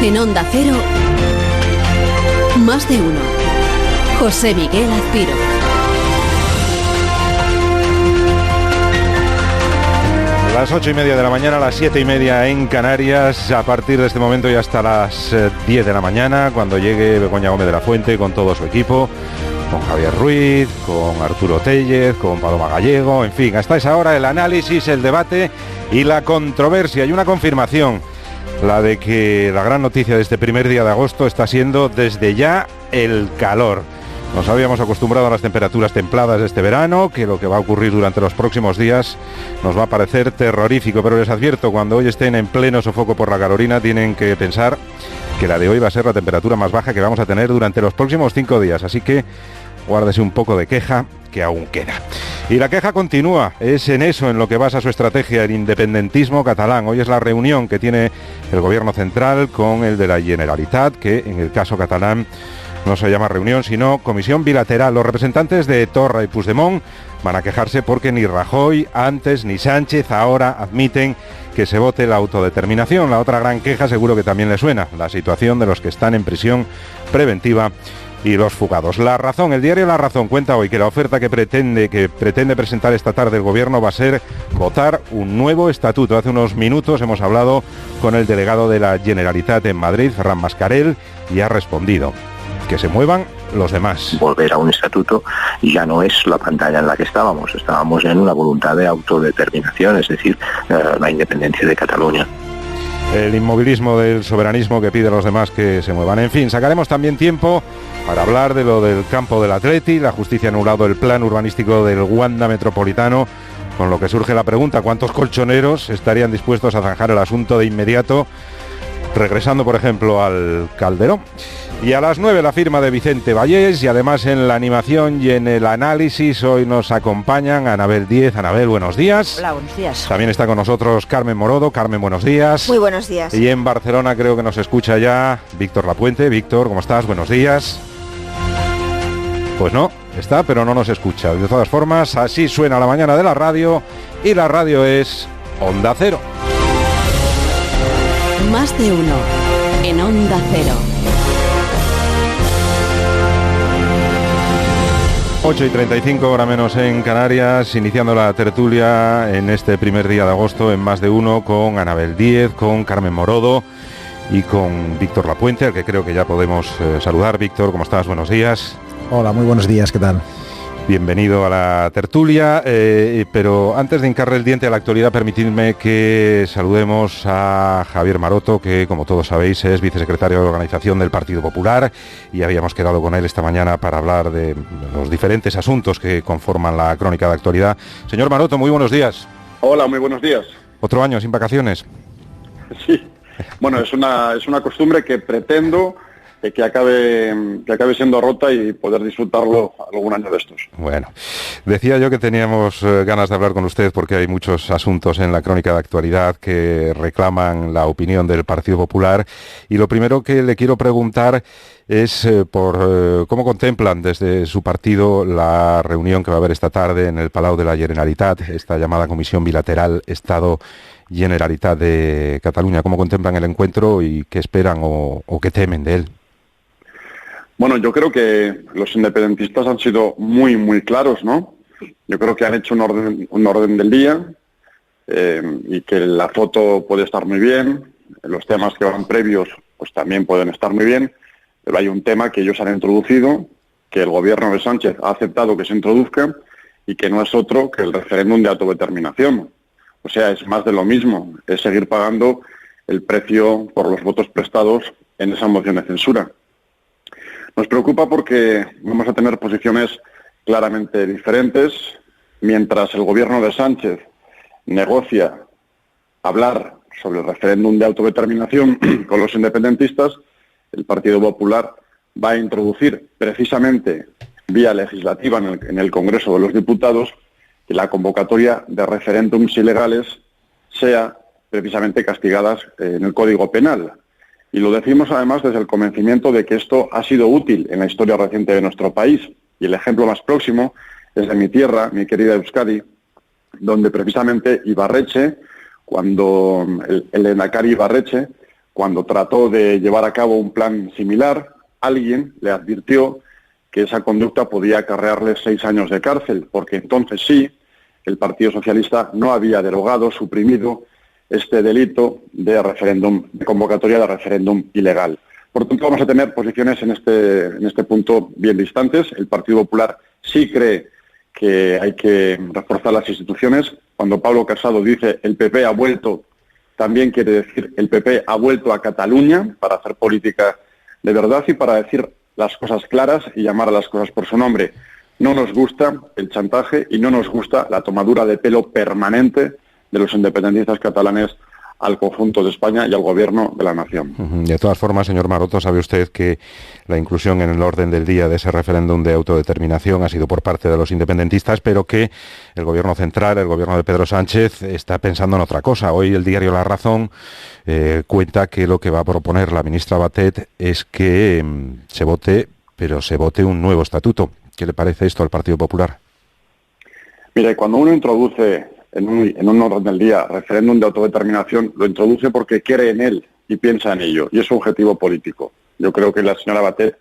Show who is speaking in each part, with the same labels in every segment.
Speaker 1: En Onda Cero, Más de Uno. José Miguel Azpiro.
Speaker 2: Las 8:30 de la mañana, las 7:30 en Canarias, a partir de este momento y hasta las 10 de la mañana, cuando llegue Begoña Gómez de la Fuente con todo su equipo, con Javier Ruiz, con Arturo Tellez, con Paloma Gallego, en fin, hasta esa hora el análisis, el debate y la controversia. Y una confirmación, la de que la gran noticia de este primer día de agosto está siendo desde ya el calor. Nos habíamos acostumbrado a las temperaturas templadas de este verano, que lo que va a ocurrir durante los próximos días nos va a parecer terrorífico, pero les advierto, cuando hoy estén en pleno sofoco por la calorina, tienen que pensar que la de hoy va a ser la temperatura más baja que vamos a tener durante los próximos 5 días, así que guárdese un poco de queja, que aún queda. Y la queja continúa, es en eso en lo que basa su estrategia el independentismo catalán. Hoy es la reunión que tiene el gobierno central con el de la Generalitat, que en el caso catalán no se llama reunión, sino comisión bilateral. Los representantes de Torra y Puigdemont van a quejarse porque ni Rajoy antes ni Sánchez ahora admiten que se vote la autodeterminación. La otra gran queja seguro que también le suena, la situación de los que están en prisión preventiva y los fugados. La Razón, el diario La Razón cuenta hoy que la oferta que pretende presentar esta tarde el gobierno va a ser votar un nuevo estatuto. Hace unos minutos hemos hablado con el delegado de la Generalitat en Madrid, Ferran Mascarell, y ha respondido: que se muevan los demás.
Speaker 3: Volver a un estatuto ya no es la pantalla en la que estábamos en una voluntad de autodeterminación, es decir, la independencia de Cataluña.
Speaker 2: El inmovilismo del soberanismo que pide a los demás que se muevan. En fin, sacaremos también tiempo para hablar de lo del campo del Atleti. La justicia ha anulado el plan urbanístico del Wanda Metropolitano, con lo que surge la pregunta: ¿cuántos colchoneros estarían dispuestos a zanjar el asunto de inmediato, regresando por ejemplo al Calderón? Y a las 9 la firma de Vicente Vallés, y además en la animación y en el análisis hoy nos acompañan Anabel Díez. Anabel, buenos días.
Speaker 4: Hola, buenos días.
Speaker 2: También está con nosotros Carmen Morodo. Carmen, buenos días.
Speaker 4: Muy buenos días.
Speaker 2: Y en Barcelona creo que nos escucha ya Víctor Lapuente. Víctor, ¿cómo estás? Buenos días. Pues no, está, pero no nos escucha. De todas formas, así suena la mañana de la radio, y la radio es Onda Cero.
Speaker 1: Más de Uno en Onda Cero.
Speaker 2: 8:35, hora menos en Canarias, iniciando la tertulia en este primer día de agosto en Más de Uno, con Anabel Díez, con Carmen Morodo y con Víctor Lapuente, al que creo que ya podemos saludar. Víctor, ¿cómo estás? Buenos días.
Speaker 5: Hola, muy buenos días, ¿qué tal?
Speaker 2: Bienvenido a la tertulia, pero antes de hincarle el diente a la actualidad, permitidme que saludemos a Javier Maroto, que como todos sabéis es vicesecretario de Organización del Partido Popular, y habíamos quedado con él esta mañana para hablar de los diferentes asuntos que conforman la crónica de actualidad. Señor Maroto, muy buenos días.
Speaker 6: Hola, muy buenos días.
Speaker 2: ¿Otro año sin vacaciones?
Speaker 6: Sí, bueno, es una costumbre que pretendo que acabe siendo rota y poder disfrutarlo algún año de estos.
Speaker 2: Bueno, decía yo que teníamos ganas de hablar con usted porque hay muchos asuntos en la crónica de actualidad que reclaman la opinión del Partido Popular, y lo primero que le quiero preguntar es por cómo contemplan desde su partido la reunión que va a haber esta tarde en el Palau de la Generalitat, esta llamada Comisión Bilateral Estado-Generalitat de Cataluña. ¿Cómo contemplan el encuentro y qué esperan o qué temen de él?
Speaker 6: Bueno, yo creo que los independentistas han sido muy, muy claros, ¿no? Yo creo que han hecho un orden del día, y que la foto puede estar muy bien, los temas que van previos pues también pueden estar muy bien, pero hay un tema que ellos han introducido, que el gobierno de Sánchez ha aceptado que se introduzca, y que no es otro que el referéndum de autodeterminación. O sea, es más de lo mismo, es seguir pagando el precio por los votos prestados en esa moción de censura. Nos preocupa porque vamos a tener posiciones claramente diferentes. Mientras el gobierno de Sánchez negocia hablar sobre el referéndum de autodeterminación con los independentistas, el Partido Popular va a introducir precisamente vía legislativa en el Congreso de los Diputados que la convocatoria de referéndums ilegales sea precisamente castigadas en el Código Penal. Y lo decimos además desde el convencimiento de que esto ha sido útil en la historia reciente de nuestro país. Y el ejemplo más próximo es de mi tierra, mi querida Euskadi, donde precisamente Ibarretxe, cuando el lehendakari Ibarretxe, cuando trató de llevar a cabo un plan similar, alguien le advirtió que esa conducta podía acarrearle 6 años de cárcel, porque entonces sí, el Partido Socialista no había derogado, suprimido este delito de referéndum, de convocatoria de referéndum ilegal. Por tanto, vamos a tener posiciones en este punto bien distantes. El Partido Popular sí cree que hay que reforzar las instituciones. Cuando Pablo Casado dice el PP ha vuelto, también quiere decir el PP ha vuelto a Cataluña para hacer política de verdad y para decir las cosas claras y llamar a las cosas por su nombre. No nos gusta el chantaje y no nos gusta la tomadura de pelo permanente de los independentistas catalanes al conjunto de España y al gobierno de la nación.
Speaker 2: De todas formas, señor Maroto, sabe usted que la inclusión en el orden del día de ese referéndum de autodeterminación ha sido por parte de los independentistas, pero que el gobierno central, el gobierno de Pedro Sánchez, está pensando en otra cosa. Hoy el diario La Razón cuenta que lo que va a proponer la ministra Batet es que se vote un nuevo estatuto. ¿Qué le parece esto al Partido Popular?
Speaker 6: Mire, cuando uno introduce en un orden del día referéndum de autodeterminación, lo introduce porque cree en él y piensa en ello, y es su objetivo político. Yo creo que la señora Batet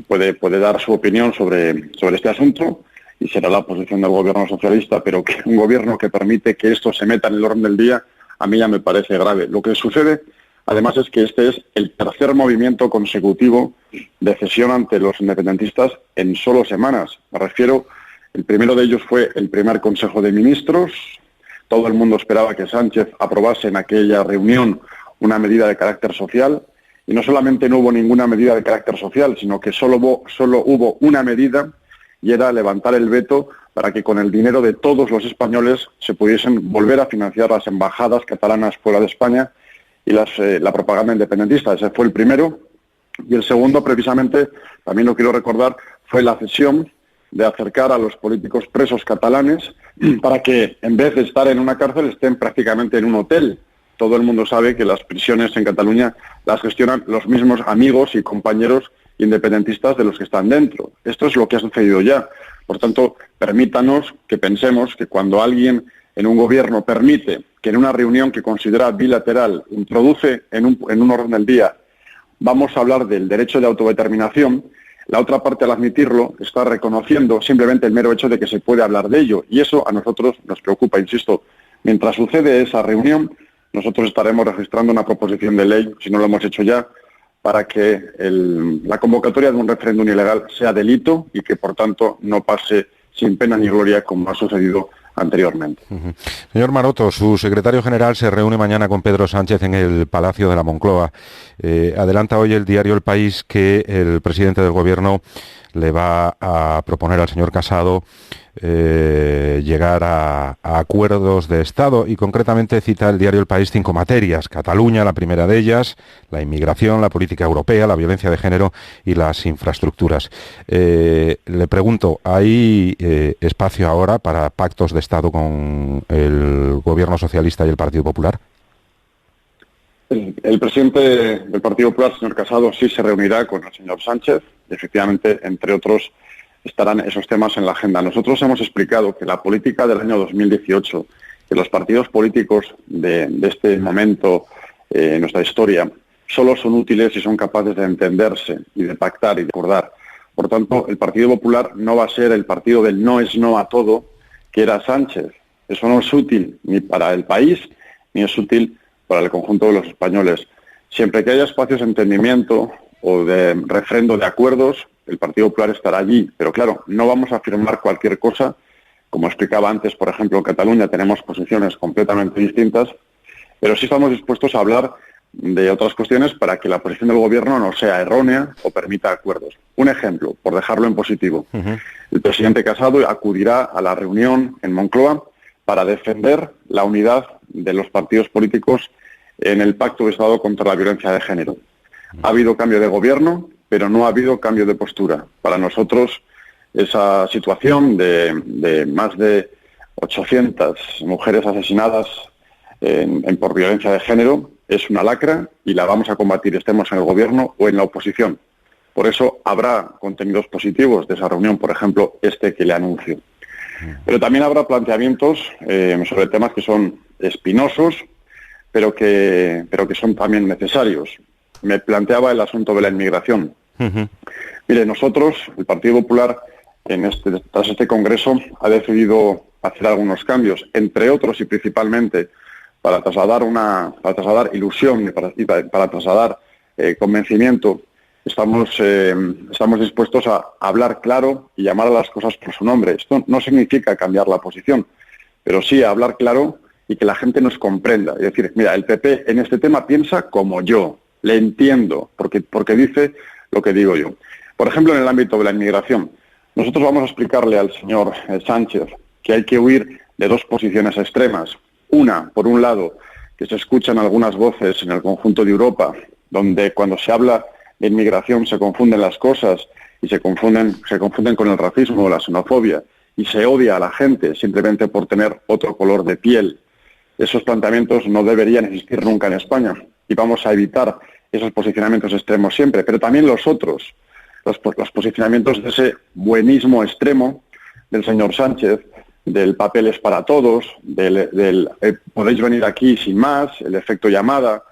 Speaker 6: puede dar su opinión sobre este asunto, y será la posición del gobierno socialista, pero que un gobierno que permite que esto se meta en el orden del día, a mí ya me parece grave. Lo que sucede, además, es que este es el tercer movimiento consecutivo de cesión ante los independentistas en solo semanas. Me refiero, el primero de ellos fue el primer Consejo de Ministros. Todo el mundo esperaba que Sánchez aprobase en aquella reunión una medida de carácter social, y no solamente no hubo ninguna medida de carácter social, sino que solo hubo una medida, y era levantar el veto para que con el dinero de todos los españoles se pudiesen volver a financiar las embajadas catalanas fuera de España y la propaganda independentista. Ese fue el primero. Y el segundo, precisamente, también lo quiero recordar, fue la cesión de acercar a los políticos presos catalanes para que, en vez de estar en una cárcel, estén prácticamente en un hotel. Todo el mundo sabe que las prisiones en Cataluña las gestionan los mismos amigos y compañeros independentistas de los que están dentro. Esto es lo que ha sucedido ya. Por tanto, permítanos que pensemos que cuando alguien en un gobierno permite que en una reunión que considera bilateral introduce en un orden del día, vamos a hablar del derecho de autodeterminación, la otra parte, al admitirlo, está reconociendo simplemente el mero hecho de que se puede hablar de ello, y eso a nosotros nos preocupa, insisto. Mientras sucede esa reunión, nosotros estaremos registrando una proposición de ley, si no lo hemos hecho ya, para que la convocatoria de un referéndum ilegal sea delito y que, por tanto, no pase sin pena ni gloria como ha sucedido anteriormente.
Speaker 2: Señor Maroto, su secretario general se reúne mañana con Pedro Sánchez en el Palacio de la Moncloa. Adelanta hoy el diario El País que el presidente del Gobierno le va a proponer al señor Casado llegar a acuerdos de Estado, y concretamente cita el diario El País 5 materias. Cataluña, la primera de ellas, la inmigración, la política europea, la violencia de género y las infraestructuras. Le pregunto, ¿hay espacio ahora para pactos de Estado con el Gobierno socialista y el Partido Popular?
Speaker 6: El presidente del Partido Popular, señor Casado, sí se reunirá con el señor Sánchez. Efectivamente, entre otros, estarán esos temas en la agenda. Nosotros hemos explicado que la política del año 2018, que los partidos políticos de este momento en nuestra historia, solo son útiles si son capaces de entenderse y de pactar y de acordar. Por tanto, el Partido Popular no va a ser el partido del no es no a todo, que era Sánchez. Eso no es útil ni para el país, ni es útil para el conjunto de los españoles. Siempre que haya espacios de entendimiento o de refrendo de acuerdos, el Partido Popular estará allí. Pero claro, no vamos a firmar cualquier cosa. Como explicaba antes, por ejemplo, en Cataluña tenemos posiciones completamente distintas, pero sí estamos dispuestos a hablar de otras cuestiones para que la posición del Gobierno no sea errónea o permita acuerdos. Un ejemplo, por dejarlo en positivo. El presidente Casado acudirá a la reunión en Moncloa para defender la unidad de los partidos políticos en el Pacto de Estado contra la violencia de género. Ha habido cambio de gobierno, pero no ha habido cambio de postura. Para nosotros, esa situación de más de 800 mujeres asesinadas por violencia de género es una lacra y la vamos a combatir, estemos en el gobierno o en la oposición. Por eso habrá contenidos positivos de esa reunión, por ejemplo, este que le anuncio. Pero también habrá planteamientos sobre temas que son espinosos, pero que son también necesarios. Me planteaba el asunto de la inmigración.
Speaker 2: Uh-huh.
Speaker 6: Mire, nosotros, el Partido Popular, tras este Congreso, ha decidido hacer algunos cambios, entre otros y principalmente para trasladar ilusión y para trasladar convencimiento. Estamos dispuestos a hablar claro y llamar a las cosas por su nombre. Esto no significa cambiar la posición, pero sí a hablar claro y que la gente nos comprenda. Es decir, mira, el PP en este tema piensa como yo, le entiendo, porque dice lo que digo yo. Por ejemplo, en el ámbito de la inmigración, nosotros vamos a explicarle al señor Sánchez que hay que huir de dos posiciones extremas. Una, por un lado, que se escuchan algunas voces en el conjunto de Europa, donde cuando se habla de inmigración se confunden las cosas y se confunden con el racismo o la xenofobia y se odia a la gente simplemente por tener otro color de piel. Esos planteamientos no deberían existir nunca en España y vamos a evitar esos posicionamientos extremos siempre, pero también los otros, los posicionamientos de ese buenismo extremo del señor Sánchez, del papeles para todos, del podéis venir aquí sin más, el efecto llamada,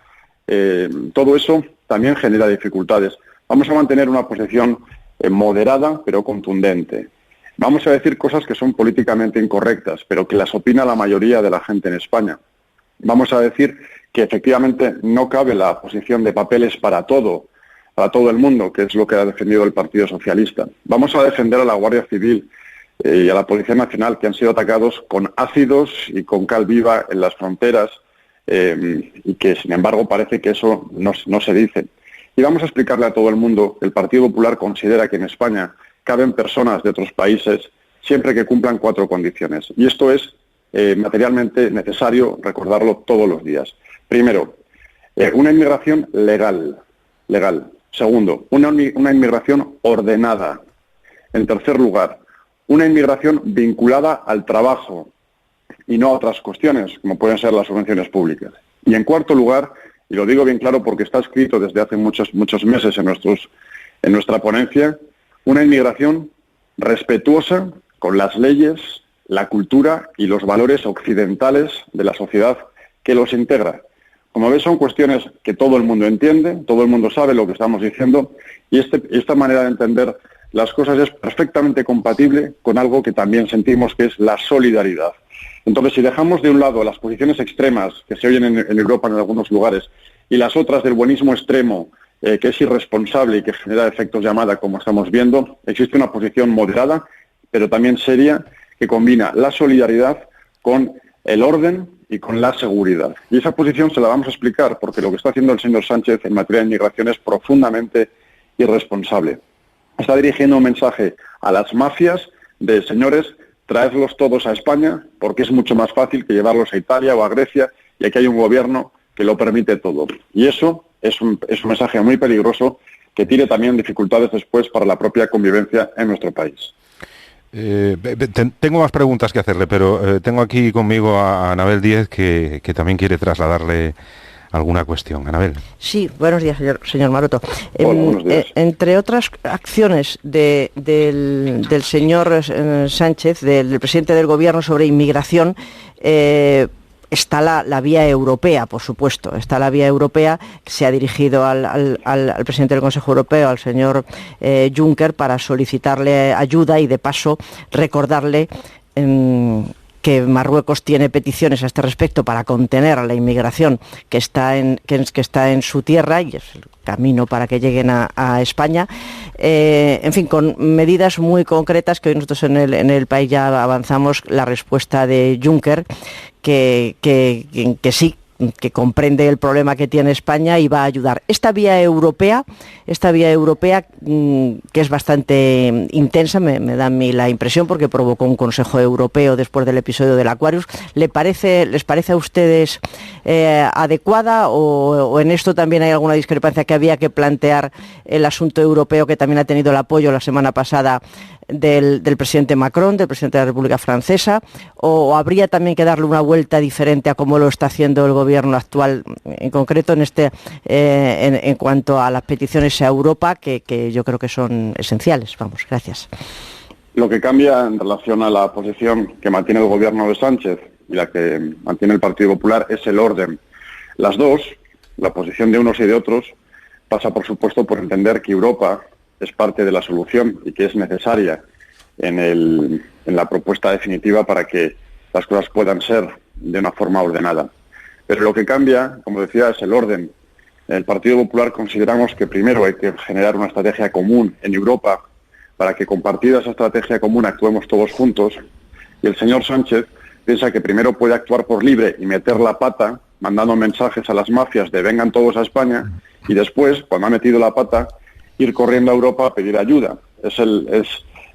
Speaker 6: todo eso también genera dificultades. Vamos a mantener una posición moderada pero contundente. Vamos a decir cosas que son políticamente incorrectas, pero que las opina la mayoría de la gente en España. Vamos a decir que efectivamente no cabe la posición de papeles para todo el mundo, que es lo que ha defendido el Partido Socialista. Vamos a defender a la Guardia Civil y a la Policía Nacional, que han sido atacados con ácidos y con cal viva en las fronteras, y que, sin embargo, parece que eso no se dice. Y vamos a explicarle a todo el mundo que el Partido Popular considera que en España caben personas de otros países siempre que cumplan 4 condiciones. Y esto es materialmente necesario recordarlo todos los días. Primero, una inmigración legal. Segundo, una inmigración ordenada. En tercer lugar, una inmigración vinculada al trabajo y no a otras cuestiones, como pueden ser las subvenciones públicas. Y en cuarto lugar, y lo digo bien claro porque está escrito desde hace muchos meses en nuestra ponencia, una inmigración respetuosa con las leyes, la cultura y los valores occidentales de la sociedad que los integra. Como ves, son cuestiones que todo el mundo entiende, todo el mundo sabe lo que estamos diciendo, y esta manera de entender las cosas es perfectamente compatible con algo que también sentimos, que es la solidaridad. Entonces, si dejamos de un lado las posiciones extremas que se oyen en Europa en algunos lugares y las otras del buenismo extremo, que es irresponsable y que genera efectos llamada, como estamos viendo, existe una posición moderada, pero también seria, que combina la solidaridad con el orden y con la seguridad. Y esa posición se la vamos a explicar, porque lo que está haciendo el señor Sánchez en materia de inmigración es profundamente irresponsable. Está dirigiendo un mensaje a las mafias de, señores, traedlos todos a España, porque es mucho más fácil que llevarlos a Italia o a Grecia, y aquí hay un gobierno que lo permite todo. Y eso es un mensaje muy peligroso que tiene también dificultades después para la propia convivencia en nuestro país.
Speaker 2: Tengo más preguntas que hacerle, pero tengo aquí conmigo a Anabel Díez, que también quiere trasladarle alguna cuestión. Anabel.
Speaker 4: Sí, buenos días, señor Maroto.
Speaker 6: Hola, buenos días.
Speaker 4: Entre otras acciones del señor Sánchez, del presidente del Gobierno sobre inmigración, está la vía europea, por supuesto. Está la vía europea que se ha dirigido al presidente del Consejo Europeo, al señor Juncker, para solicitarle ayuda y, de paso, recordarle que Marruecos tiene peticiones a este respecto para contener la inmigración que está en su tierra, y es el camino para que lleguen a España. En fin, con medidas muy concretas que hoy nosotros en el país ya avanzamos la respuesta de Juncker, que sí, que comprende el problema que tiene España y va a ayudar. Esta vía europea, que es bastante intensa, me da a mí la impresión, porque provocó un Consejo Europeo después del episodio del Aquarius, ¿les parece a ustedes adecuada, o en esto también hay alguna discrepancia, que había que plantear el asunto europeo, que también ha tenido el apoyo la semana pasada del presidente Macron, del presidente de la República Francesa, o habría también que darle una vuelta diferente a cómo lo está haciendo el gobierno actual, en concreto en cuanto a las peticiones a Europa, que yo creo que son esenciales? Vamos, gracias.
Speaker 6: Lo que cambia en relación a la posición que mantiene el gobierno de Sánchez y la que mantiene el Partido Popular es el orden. Las dos, la posición de unos y de otros, pasa por supuesto por entender que Europa es parte de la solución y que es necesaria en la propuesta definitiva para que las cosas puedan ser de una forma ordenada. Pero lo que cambia, como decía, es el orden. En el Partido Popular consideramos que primero hay que generar una estrategia común en Europa para que, compartida esa estrategia común, actuemos todos juntos. Y el señor Sánchez piensa que primero puede actuar por libre y meter la pata, mandando mensajes a las mafias de vengan todos a España, y después, cuando ha metido la pata, ir corriendo a Europa a pedir ayuda. Es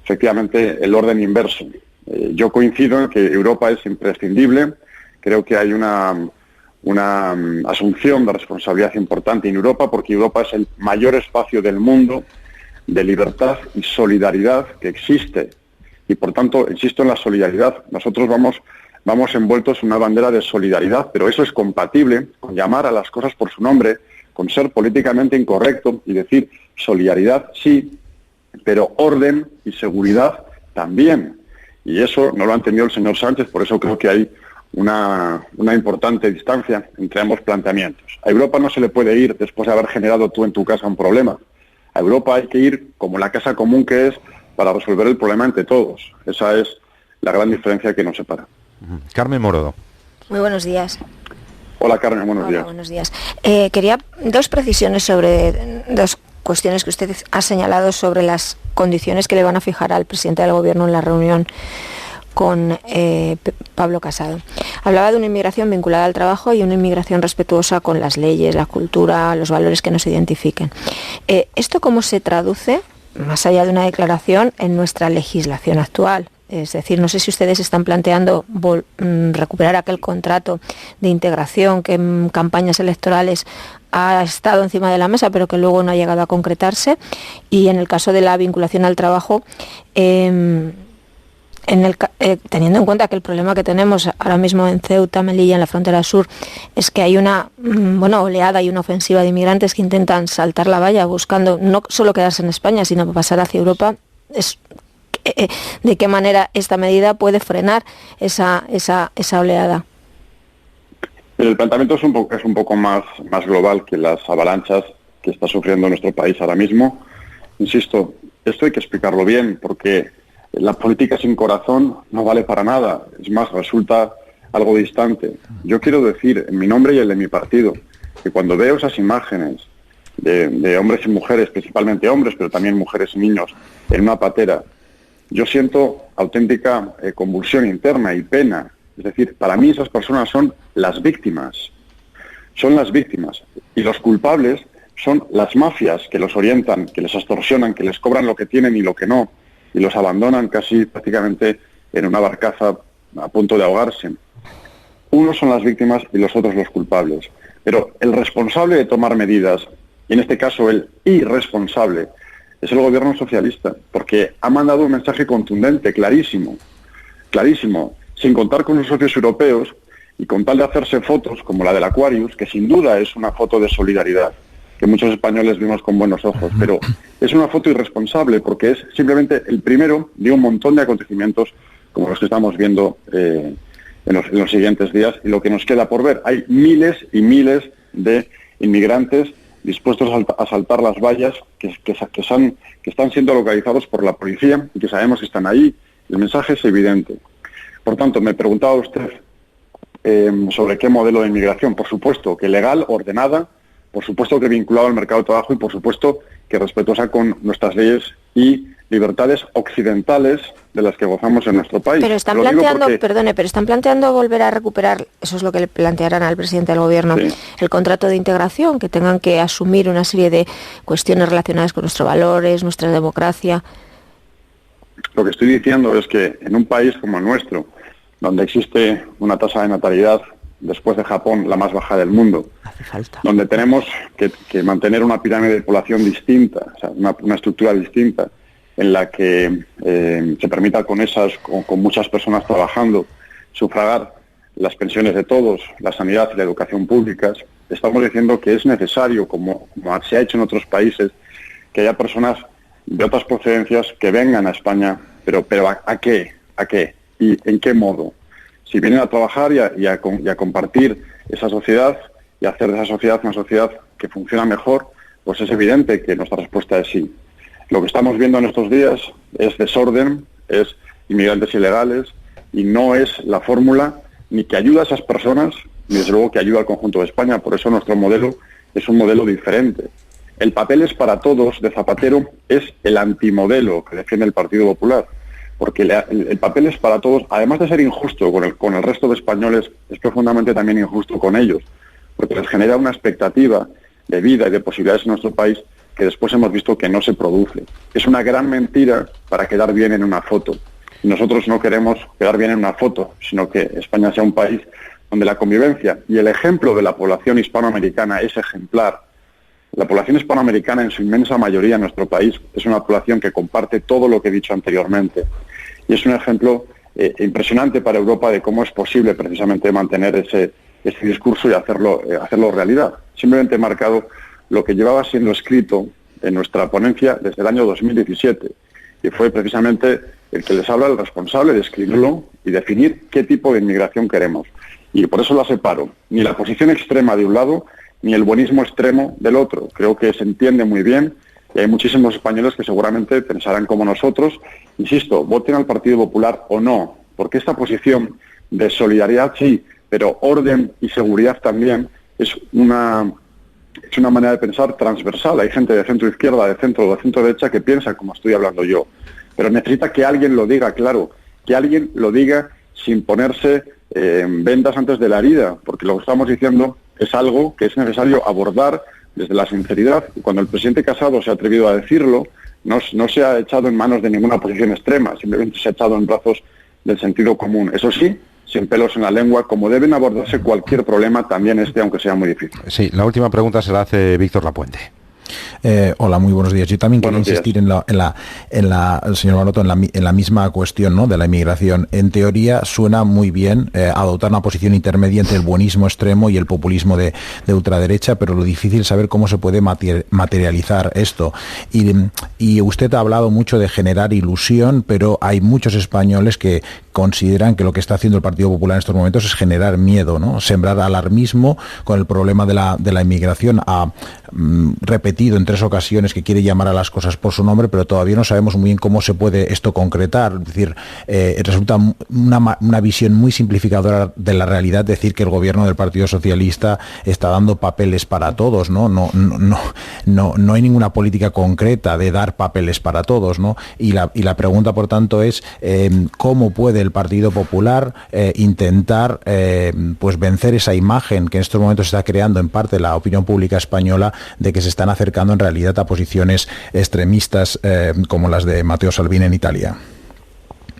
Speaker 6: efectivamente el orden inverso. Yo coincido en que Europa es imprescindible. Creo que hay una asunción de responsabilidad importante en Europa, porque Europa es el mayor espacio del mundo de libertad y solidaridad que existe. Y por tanto, insisto en la solidaridad. Nosotros vamos envueltos en una bandera de solidaridad, pero eso es compatible con llamar a las cosas por su nombre, con ser políticamente incorrecto y decir solidaridad sí, pero orden y seguridad también. Y eso no lo ha entendido el señor Sánchez, por eso creo que hay una importante distancia entre ambos planteamientos. A Europa no se le puede ir después de haber generado tú en tu casa un problema. A Europa hay que ir como la casa común que es para resolver el problema entre todos. Esa es la gran diferencia que nos separa.
Speaker 2: Carmen Morodo.
Speaker 7: Muy buenos días.
Speaker 6: Hola Carmen, buenos días.
Speaker 7: Hola, buenos días. Quería dos precisiones sobre dos cuestiones que usted ha señalado sobre las condiciones que le van a fijar al presidente del Gobierno en la reunión con Pablo Casado. Hablaba de una inmigración vinculada al trabajo y una inmigración respetuosa con las leyes, la cultura, los valores que nos identifiquen. ¿Esto cómo se traduce, más allá de una declaración, en nuestra legislación actual? Es decir, no sé si ustedes están planteando recuperar aquel contrato de integración que en campañas electorales ha estado encima de la mesa, pero que luego no ha llegado a concretarse. Y en el caso de la vinculación al trabajo, teniendo en cuenta que el problema que tenemos ahora mismo en Ceuta, Melilla, en la frontera sur, es que hay una oleada y una ofensiva de inmigrantes que intentan saltar la valla buscando no solo quedarse en España, sino pasar hacia Europa. ¿De qué manera esta medida puede frenar esa oleada?
Speaker 6: El planteamiento es un poco más global que las avalanchas que está sufriendo nuestro país ahora mismo. Insisto, esto hay que explicarlo bien, porque la política sin corazón no vale para nada. Es más, resulta algo distante. Yo quiero decir, en mi nombre y el de mi partido, que cuando veo esas imágenes de hombres y mujeres, principalmente hombres, pero también mujeres y niños, en una patera, yo siento auténtica convulsión interna y pena. Es decir, para mí esas personas son las víctimas. Son las víctimas. Y los culpables son las mafias que los orientan, que les extorsionan, que les cobran lo que tienen y lo que no, y los abandonan casi prácticamente en una barcaza a punto de ahogarse. Unos son las víctimas y los otros los culpables. Pero el responsable de tomar medidas, y en este caso el irresponsable, es el gobierno socialista, porque ha mandado un mensaje contundente, clarísimo, sin contar con los socios europeos y con tal de hacerse fotos como la del Aquarius, que sin duda es una foto de solidaridad, que muchos españoles vimos con buenos ojos, pero es una foto irresponsable porque es simplemente el primero de un montón de acontecimientos como los que estamos viendo en los siguientes días y lo que nos queda por ver. Hay miles y miles de inmigrantes dispuestos a saltar las vallas que están siendo localizados por la policía y que sabemos que están ahí. El mensaje es evidente. Por tanto, me preguntaba usted sobre qué modelo de inmigración. Por supuesto que legal, ordenada, por supuesto que vinculado al mercado de trabajo y por supuesto que respetuosa con nuestras leyes y libertades occidentales de las que gozamos en nuestro país.
Speaker 7: Pero están planteando volver a recuperar, eso es lo que le plantearán al presidente del Gobierno, sí, el contrato de integración, que tengan que asumir una serie de cuestiones relacionadas con nuestros valores, nuestra democracia.
Speaker 6: Lo que estoy diciendo es que en un país como el nuestro, donde existe una tasa de natalidad, después de Japón, la más baja del mundo, donde tenemos que mantener una pirámide de población distinta, o sea, una estructura distinta, en la que se permita con muchas personas trabajando, sufragar las pensiones de todos, la sanidad y la educación públicas, estamos diciendo que es necesario, como se ha hecho en otros países, que haya personas de otras procedencias que vengan a España, pero ¿a qué? ¿A qué? ¿Y en qué modo? Si vienen a trabajar y a compartir esa sociedad y hacer de esa sociedad una sociedad que funciona mejor, pues es evidente que nuestra respuesta es sí. Lo que estamos viendo en estos días es desorden, es inmigrantes ilegales, y no es la fórmula ni que ayuda a esas personas, ni desde luego que ayuda al conjunto de España. Por eso nuestro modelo es un modelo diferente. El papeles para todos de Zapatero es el antimodelo que defiende el Partido Popular, porque el papeles para todos, además de ser injusto con el resto de españoles, es profundamente también injusto con ellos, porque les genera una expectativa de vida y de posibilidades en nuestro país que después hemos visto que no se produce. Es una gran mentira para quedar bien en una foto. Y nosotros no queremos quedar bien en una foto, sino que España sea un país donde la convivencia y el ejemplo de la población hispanoamericana es ejemplar. La población hispanoamericana, en su inmensa mayoría en nuestro país, es una población que comparte todo lo que he dicho anteriormente. Y es un ejemplo impresionante para Europa de cómo es posible precisamente mantener ese discurso y hacerlo realidad. Simplemente he marcado lo que llevaba siendo escrito en nuestra ponencia desde el año 2017, y fue precisamente el que les habla el responsable de escribirlo y definir qué tipo de inmigración queremos. Y por eso la separo. Ni la posición extrema de un lado, ni el buenismo extremo del otro. Creo que se entiende muy bien y hay muchísimos españoles que seguramente pensarán como nosotros. Insisto, voten al Partido Popular o no, porque esta posición de solidaridad sí, pero orden y seguridad también es una manera de pensar transversal. Hay gente de centro izquierda, de centro derecha que piensa como estoy hablando yo, pero necesita que alguien lo diga claro, que alguien lo diga sin ponerse vendas antes de la herida, porque lo que estamos diciendo es algo que es necesario abordar desde la sinceridad, y cuando el presidente Casado se ha atrevido a decirlo, no se ha echado en manos de ninguna posición extrema, simplemente se ha echado en brazos del sentido común. Eso sí, sin pelos en la lengua, como deben abordarse cualquier problema, también aunque sea muy difícil.
Speaker 2: Sí, la última pregunta se la hace Víctor Lapuente.
Speaker 5: Hola, muy buenos días. Yo también quería insistir en señor Maroto, en la misma cuestión, ¿no?, de la inmigración. En teoría suena muy bien adoptar una posición intermedia entre el buenismo extremo y el populismo de ultraderecha, pero lo difícil es saber cómo se puede materializar esto. Y usted ha hablado mucho de generar ilusión, pero hay muchos españoles que consideran que lo que está haciendo el Partido Popular en estos momentos es generar miedo, ¿no?, sembrar alarmismo con el problema de la inmigración. Ha repetido en 3 ocasiones que quiere llamar a las cosas por su nombre, pero todavía no sabemos muy bien cómo se puede esto concretar. Es decir, resulta una visión muy simplificadora de la realidad decir que el gobierno del Partido Socialista está dando papeles para todos, ¿no? No hay ninguna política concreta de dar papeles para todos, ¿no? Y la pregunta, por tanto, es cómo puede el Partido Popular intentar pues vencer esa imagen que en estos momentos se está creando en parte la opinión pública española de que se están acercando en realidad a posiciones extremistas como las de Matteo Salvini en Italia.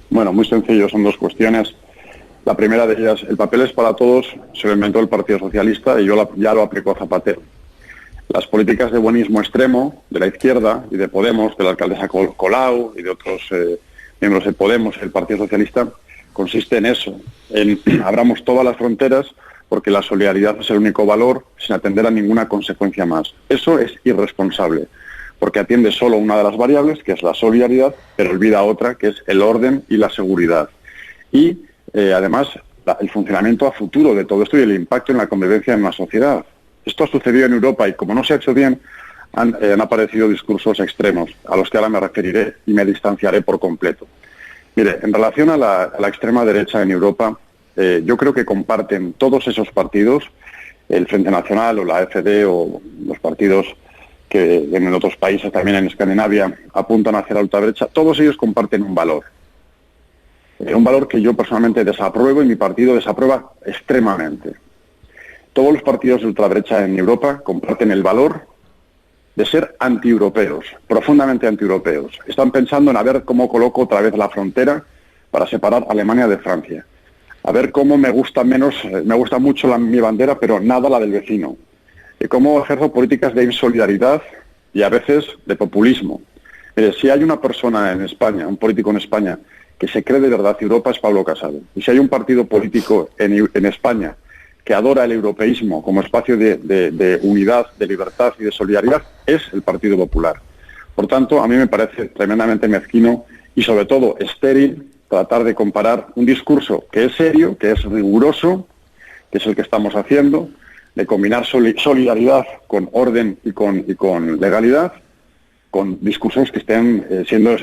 Speaker 6: Bueno, muy sencillo, son 2 cuestiones. La primera de ellas, el papel es para todos, se lo inventó el Partido Socialista y ya lo aplicó Zapatero. Las políticas de buenismo extremo de la izquierda y de Podemos, de la alcaldesa Colau y de otros miembros de Podemos, el Partido Socialista, consiste en eso, en abramos todas las fronteras porque la solidaridad es el único valor sin atender a ninguna consecuencia más. Eso es irresponsable, porque atiende solo una de las variables, que es la solidaridad, pero olvida otra, que es el orden y la seguridad. Y, además, el funcionamiento a futuro de todo esto y el impacto en la convivencia en la sociedad. Esto ha sucedido en Europa y, como no se ha hecho bien, han aparecido discursos extremos, a los que ahora me referiré y me distanciaré por completo. Mire, en relación a la extrema derecha en Europa, yo creo que comparten todos esos partidos, el Frente Nacional o la AfD o los partidos que en otros países, también en Escandinavia, apuntan hacia la ultraderecha, todos ellos comparten un valor que yo personalmente desapruebo y mi partido desaprueba extremadamente. Todos los partidos de ultraderecha en Europa comparten el valor de ser antieuropeos, profundamente antieuropeos. Están pensando en a ver cómo coloco otra vez la frontera para separar Alemania de Francia. A ver cómo me gusta mucho mi bandera, pero nada la del vecino. Y cómo ejerzo políticas de insolidaridad y a veces de populismo. Si hay una persona en España, un político en España, que se cree de verdad Europa, es Pablo Casado. Y si hay un partido político en España que adora el europeísmo como espacio de unidad, de libertad y de solidaridad, es el Partido Popular. Por tanto, a mí me parece tremendamente mezquino y sobre todo estéril tratar de comparar un discurso que es serio, que es riguroso, que es el que estamos haciendo, de combinar solidaridad con orden y con legalidad, con discursos que estén siendo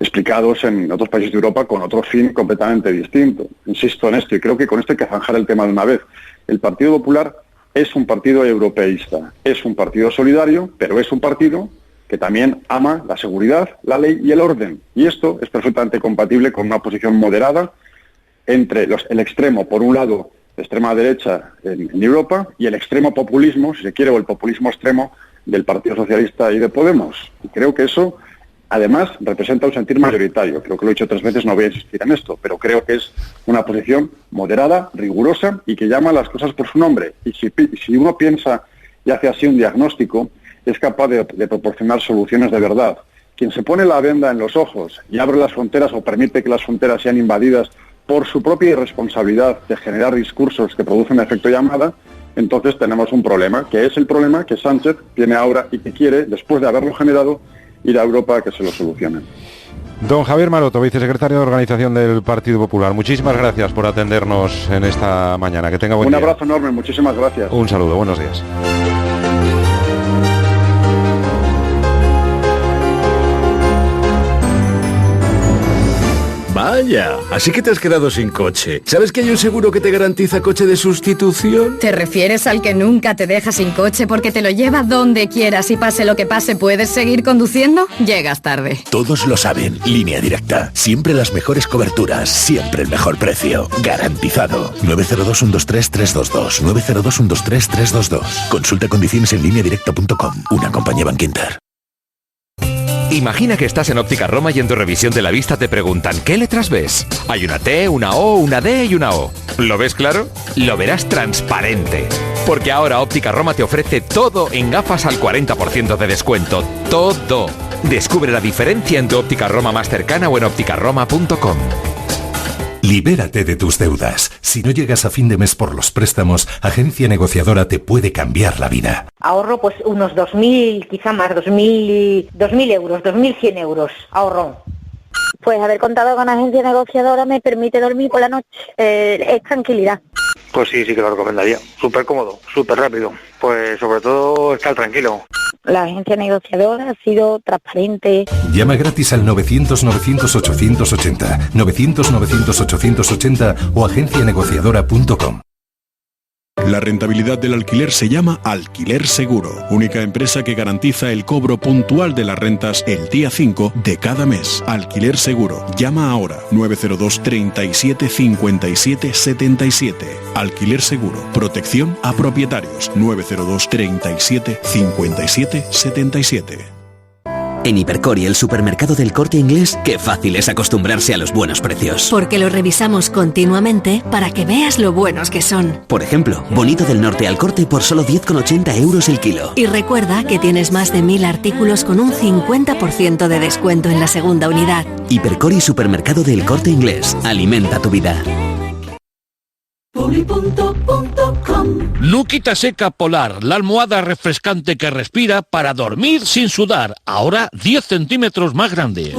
Speaker 6: explicados en otros países de Europa con otro fin completamente distinto. Insisto en esto, y creo que con esto hay que zanjar el tema de una vez. El Partido Popular es un partido europeísta, es un partido solidario, pero es un partido que también ama la seguridad, la ley y el orden. Y esto es perfectamente compatible con una posición moderada entre el extremo, por un lado, de extrema derecha en Europa, y el extremo populismo, si se quiere, o el populismo extremo del Partido Socialista y de Podemos. Y creo que eso, además, representa un sentir mayoritario. Creo que lo he dicho 3 veces, no voy a insistir en esto, pero creo que es una posición moderada, rigurosa y que llama las cosas por su nombre. Y si uno piensa y hace así un diagnóstico, es capaz de proporcionar soluciones de verdad. Quien se pone la venda en los ojos y abre las fronteras o permite que las fronteras sean invadidas por su propia irresponsabilidad de generar discursos que producen efecto llamada, entonces tenemos un problema, que es el problema que Sánchez tiene ahora y que quiere, después de haberlo generado, ir a Europa a que se lo solucionen.
Speaker 2: Don Javier Maroto, vicesecretario de Organización del Partido Popular, muchísimas gracias por atendernos en esta mañana. Que tenga buen día.
Speaker 6: Un abrazo enorme, muchísimas gracias.
Speaker 2: Un saludo, buenos días.
Speaker 8: Vaya, así que te has quedado sin coche. ¿Sabes que hay un seguro que te garantiza coche de sustitución?
Speaker 9: ¿Te refieres al que nunca te deja sin coche porque te lo lleva donde quieras y pase lo que pase puedes seguir conduciendo? Llegas tarde.
Speaker 8: Todos lo saben. Línea Directa. Siempre las mejores coberturas. Siempre el mejor precio. Garantizado. 902-123-322. 902-123-322. Consulta condiciones en lineadirecta.com. Una compañía Bankinter.
Speaker 10: Imagina que estás en Óptica Roma y en tu revisión de la vista te preguntan ¿qué letras ves? Hay una T, una O, una D y una O. ¿Lo ves claro? Lo verás transparente. Porque ahora Óptica Roma te ofrece todo en gafas al 40% de descuento. ¡Todo! Descubre la diferencia en tu Óptica Roma más cercana o en ópticaroma.com.
Speaker 11: Libérate de tus deudas. Si no llegas a fin de mes por los préstamos, Agencia Negociadora te puede cambiar la vida.
Speaker 12: Ahorro pues unos 2.000, quizá más, 2.000 euros, 2.100 euros, ahorro.
Speaker 13: Pues haber contado con Agencia Negociadora me permite dormir por la noche, es tranquilidad.
Speaker 14: Pues sí que lo recomendaría. Súper cómodo, súper rápido. Pues sobre todo estar tranquilo.
Speaker 13: La agencia negociadora ha sido transparente.
Speaker 11: Llama gratis al 900-900-880, 900-900-880 o agencianegociadora.com.
Speaker 15: La rentabilidad del alquiler se llama Alquiler Seguro, única empresa que garantiza el cobro puntual de las rentas el día 5 de cada mes. Alquiler Seguro. Llama ahora 902 37 57 77. Alquiler Seguro. Protección a propietarios 902 37 57 77.
Speaker 16: En Hipercor y el supermercado del Corte Inglés, qué fácil es acostumbrarse a los buenos precios.
Speaker 17: Porque los revisamos continuamente para que veas lo buenos que son.
Speaker 16: Por ejemplo, Bonito del Norte al Corte por solo 10,80 € el kilo.
Speaker 17: Y recuerda que tienes más de 1.000 artículos con un 50% de descuento en la segunda unidad.
Speaker 16: Hipercor y supermercado del Corte Inglés. Alimenta tu vida.
Speaker 18: Nuquita Seca Polar, la almohada refrescante que respira para dormir sin sudar. Ahora 10 centímetros más grande.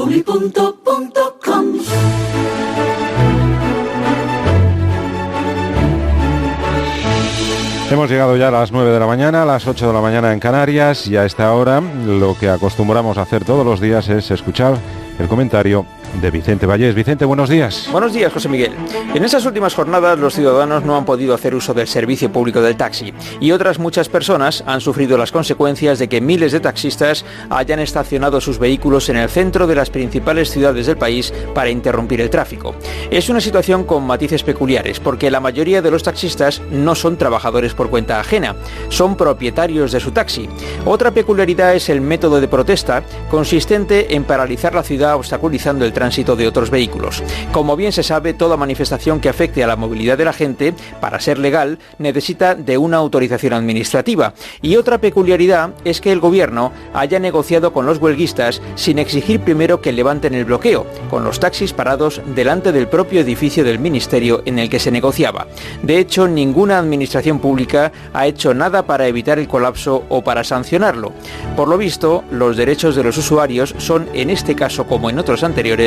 Speaker 2: Hemos llegado ya a las 9 de la mañana, a las 8 de la mañana en Canarias, y a esta hora lo que acostumbramos a hacer todos los días es escuchar el comentario de Vicente Vallés. Vicente, buenos días.
Speaker 19: Buenos días, José Miguel. En estas últimas jornadas los ciudadanos no han podido hacer uso del servicio público del taxi y otras muchas personas han sufrido las consecuencias de que miles de taxistas hayan estacionado sus vehículos en el centro de las principales ciudades del país para interrumpir el tráfico. Es una situación con matices peculiares porque la mayoría de los taxistas no son trabajadores por cuenta ajena, son propietarios de su taxi. Otra peculiaridad es el método de protesta, consistente en paralizar la ciudad obstaculizando el tránsito de otros vehículos. Como bien se sabe, toda manifestación que afecte a la movilidad de la gente, para ser legal, necesita de una autorización administrativa. Y otra peculiaridad es que el gobierno haya negociado con los huelguistas sin exigir primero que levanten el bloqueo, con los taxis parados delante del propio edificio del ministerio en el que se negociaba. De hecho, ninguna administración pública ha hecho nada para evitar el colapso o para sancionarlo. Por lo visto, los derechos de los usuarios son, en este caso como en otros anteriores,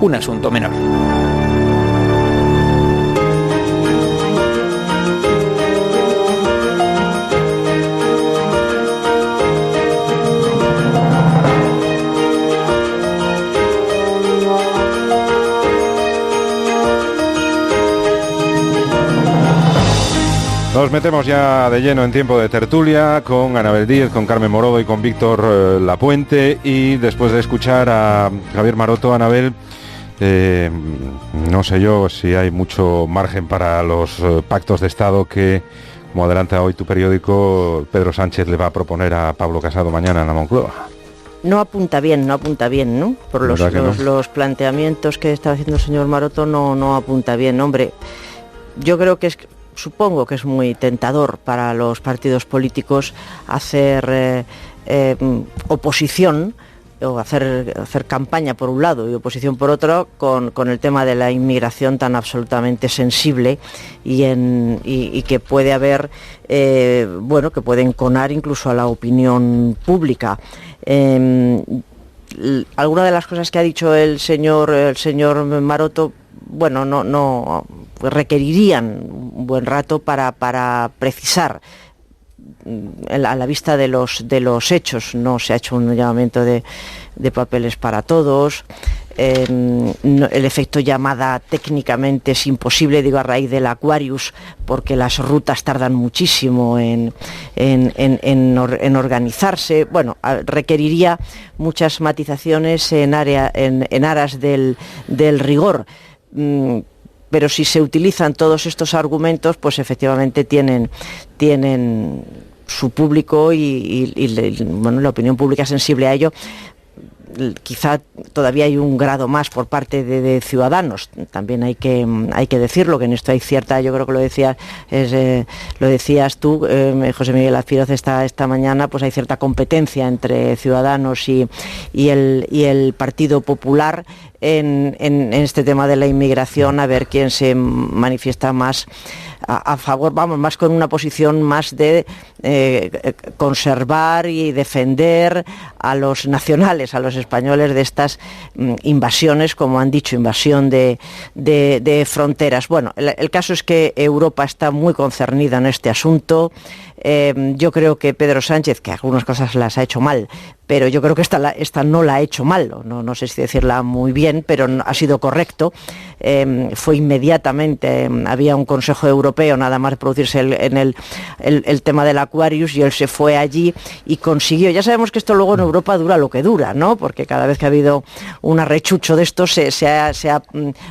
Speaker 19: un asunto menor.
Speaker 2: Nos metemos ya de lleno en tiempo de tertulia con Anabel Díez, con Carmen Morodo y con Víctor Lapuente, y después de escuchar a Javier Maroto, Anabel, no sé yo si hay mucho margen para los pactos de Estado que, como adelanta hoy tu periódico, Pedro Sánchez le va a proponer a Pablo Casado mañana en la Moncloa.
Speaker 4: No apunta bien, ¿no? Por los planteamientos que está haciendo el señor Maroto, no apunta bien. Hombre, yo creo que supongo que es muy tentador para los partidos políticos hacer oposición o hacer campaña por un lado y oposición por otro con el tema de la inmigración tan absolutamente sensible y que puede haber, que puede enconar incluso a la opinión pública. Alguna de las cosas que ha dicho el señor Maroto, no requerirían un buen rato para precisar. A la vista de los hechos, no se ha hecho un llamamiento de papeles para todos. El efecto llamada técnicamente es imposible, digo, a raíz del Aquarius, porque las rutas tardan muchísimo en organizarse. Bueno, requeriría muchas matizaciones en aras del rigor. Pero si se utilizan todos estos argumentos, pues efectivamente tienen su público y la opinión pública sensible a ello. Quizá todavía hay un grado más por parte de Ciudadanos, también hay que decirlo, que en esto hay cierta, yo creo que lo decías tú, José Miguel Azpiroz, esta mañana, pues hay cierta competencia entre Ciudadanos y el Partido Popular en este tema de la inmigración, a ver quién se manifiesta más a favor, más con una posición más de conservar y defender a los nacionales, a los españoles de estas invasiones, como han dicho, invasión de fronteras. Bueno, el caso es que Europa está muy concernida en este asunto. Yo creo que Pedro Sánchez, que algunas cosas las ha hecho mal, pero yo creo que esta no la ha hecho mal, no sé si decirla muy bien, pero ha sido correcto. Fue inmediatamente, había un Consejo Europeo nada más producirse el tema del Aquarius, y él se fue allí y consiguió. Ya sabemos que esto luego en Europa dura lo que dura, ¿no? Porque cada vez que ha habido un arrechucho de esto se ha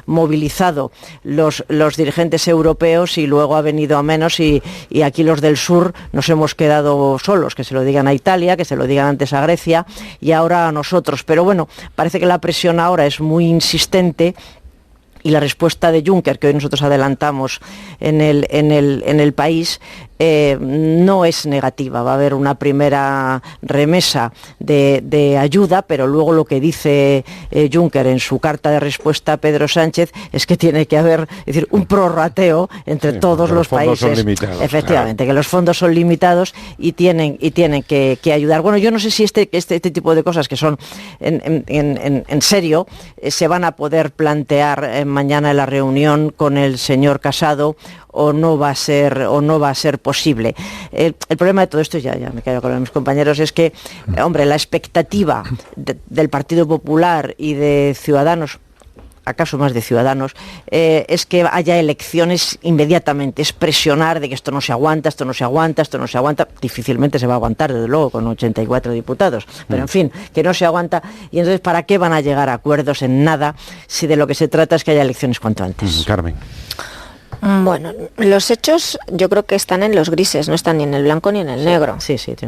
Speaker 4: movilizado los dirigentes europeos y luego ha venido a menos, y aquí los del sur nos hemos quedado solos, que se lo digan a Italia, que se lo digan antes a Grecia y ahora a nosotros. Pero bueno, parece que la presión ahora es muy insistente, y la respuesta de Juncker, que hoy nosotros adelantamos en el País, no es negativa. Va a haber una primera remesa de ayuda, pero luego lo que dice Juncker en su carta de respuesta a Pedro Sánchez es que tiene que haber, un prorrateo entre todos los países. Efectivamente, claro, que los fondos son limitados y tienen que ayudar. Bueno, yo no sé si este tipo de cosas que son en serio se van a poder plantear mañana en la reunión con el señor Casado, o no va a ser posible. El problema de todo esto, ya me quedo con mis compañeros, es que, hombre, la expectativa del Partido Popular y de Ciudadanos, acaso más de Ciudadanos, es que haya elecciones inmediatamente, es presionar de que esto no se aguanta. Difícilmente se va a aguantar, desde luego, con 84 diputados, pero en fin, que no se aguanta. Y entonces, ¿para qué van a llegar a acuerdos en nada si de lo que se trata es que haya elecciones cuanto antes?
Speaker 2: Carmen.
Speaker 7: Bueno, los hechos yo creo que están en los grises, no están ni en el blanco ni en el negro.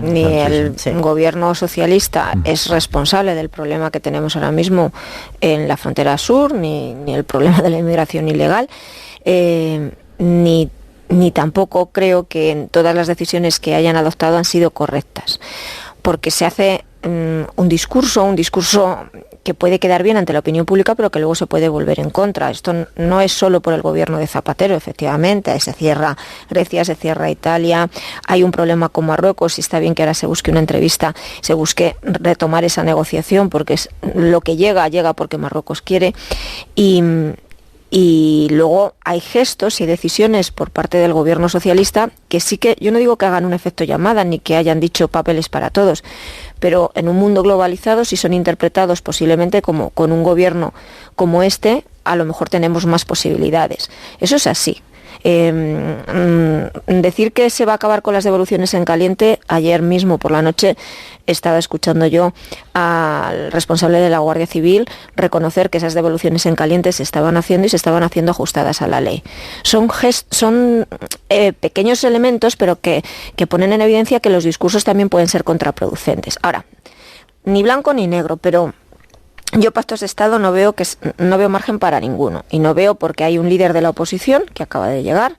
Speaker 7: Ni el gobierno socialista es responsable del problema que tenemos ahora mismo en la frontera sur, ni el problema de la inmigración ilegal, ni tampoco creo que todas las decisiones que hayan adoptado han sido correctas, porque se hace un discurso que puede quedar bien ante la opinión pública, pero que luego se puede volver en contra. Esto no es solo por el gobierno de Zapatero, efectivamente, se cierra Grecia, se cierra Italia, hay un problema con Marruecos, y está bien que ahora se busque una entrevista, se busque retomar esa negociación, porque es lo que llega porque Marruecos quiere, y luego hay gestos y decisiones por parte del gobierno socialista que sí que, yo no digo que hagan un efecto llamada ni que hayan dicho papeles para todos, pero en un mundo globalizado, si son interpretados posiblemente como con un gobierno como este, a lo mejor tenemos más posibilidades. Eso es así. Decir que se va a acabar con las devoluciones en caliente, ayer mismo por la noche estaba escuchando yo al responsable de la Guardia Civil reconocer que esas devoluciones en caliente se estaban haciendo y se estaban haciendo ajustadas a la ley. Son pequeños elementos, pero que ponen en evidencia que los discursos también pueden ser contraproducentes. Ahora, ni blanco ni negro, pero yo pactos de Estado no veo margen para ninguno, y no veo porque hay un líder de la oposición que acaba de llegar,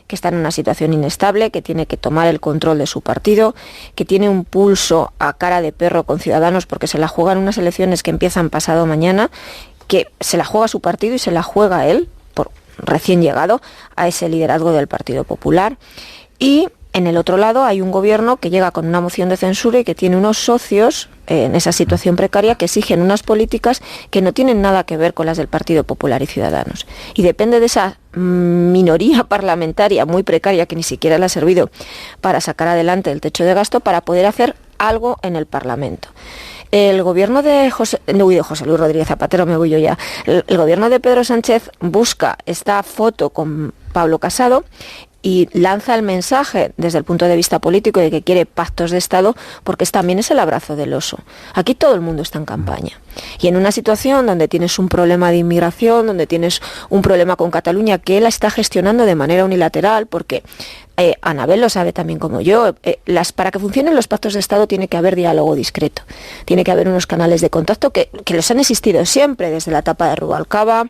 Speaker 7: que está en una situación inestable, que tiene que tomar el control de su partido, que tiene un pulso a cara de perro con Ciudadanos porque se la juegan unas elecciones que empiezan pasado mañana, que se la juega su partido y se la juega él, por recién llegado a ese liderazgo del Partido Popular. Y en el otro lado hay un gobierno que llega con una moción de censura y que tiene unos socios en esa situación precaria que exigen unas políticas que no tienen nada que ver con las del Partido Popular y Ciudadanos. Y depende de esa minoría parlamentaria muy precaria que ni siquiera le ha servido para sacar adelante el techo de gasto para poder hacer algo en el Parlamento. El gobierno de José Luis Rodríguez Zapatero, me voy yo ya. El gobierno de Pedro Sánchez busca esta foto con Pablo Casado y lanza el mensaje desde el punto de vista político de que quiere pactos de Estado porque también es el abrazo del oso. Aquí todo el mundo está en campaña. Y en una situación donde tienes un problema de inmigración, donde tienes un problema con Cataluña que él está gestionando de manera unilateral, porque Anabel lo sabe también como yo, para que funcionen los pactos de Estado tiene que haber diálogo discreto, tiene que haber unos canales de contacto que los han existido siempre desde la etapa de Rubalcaba,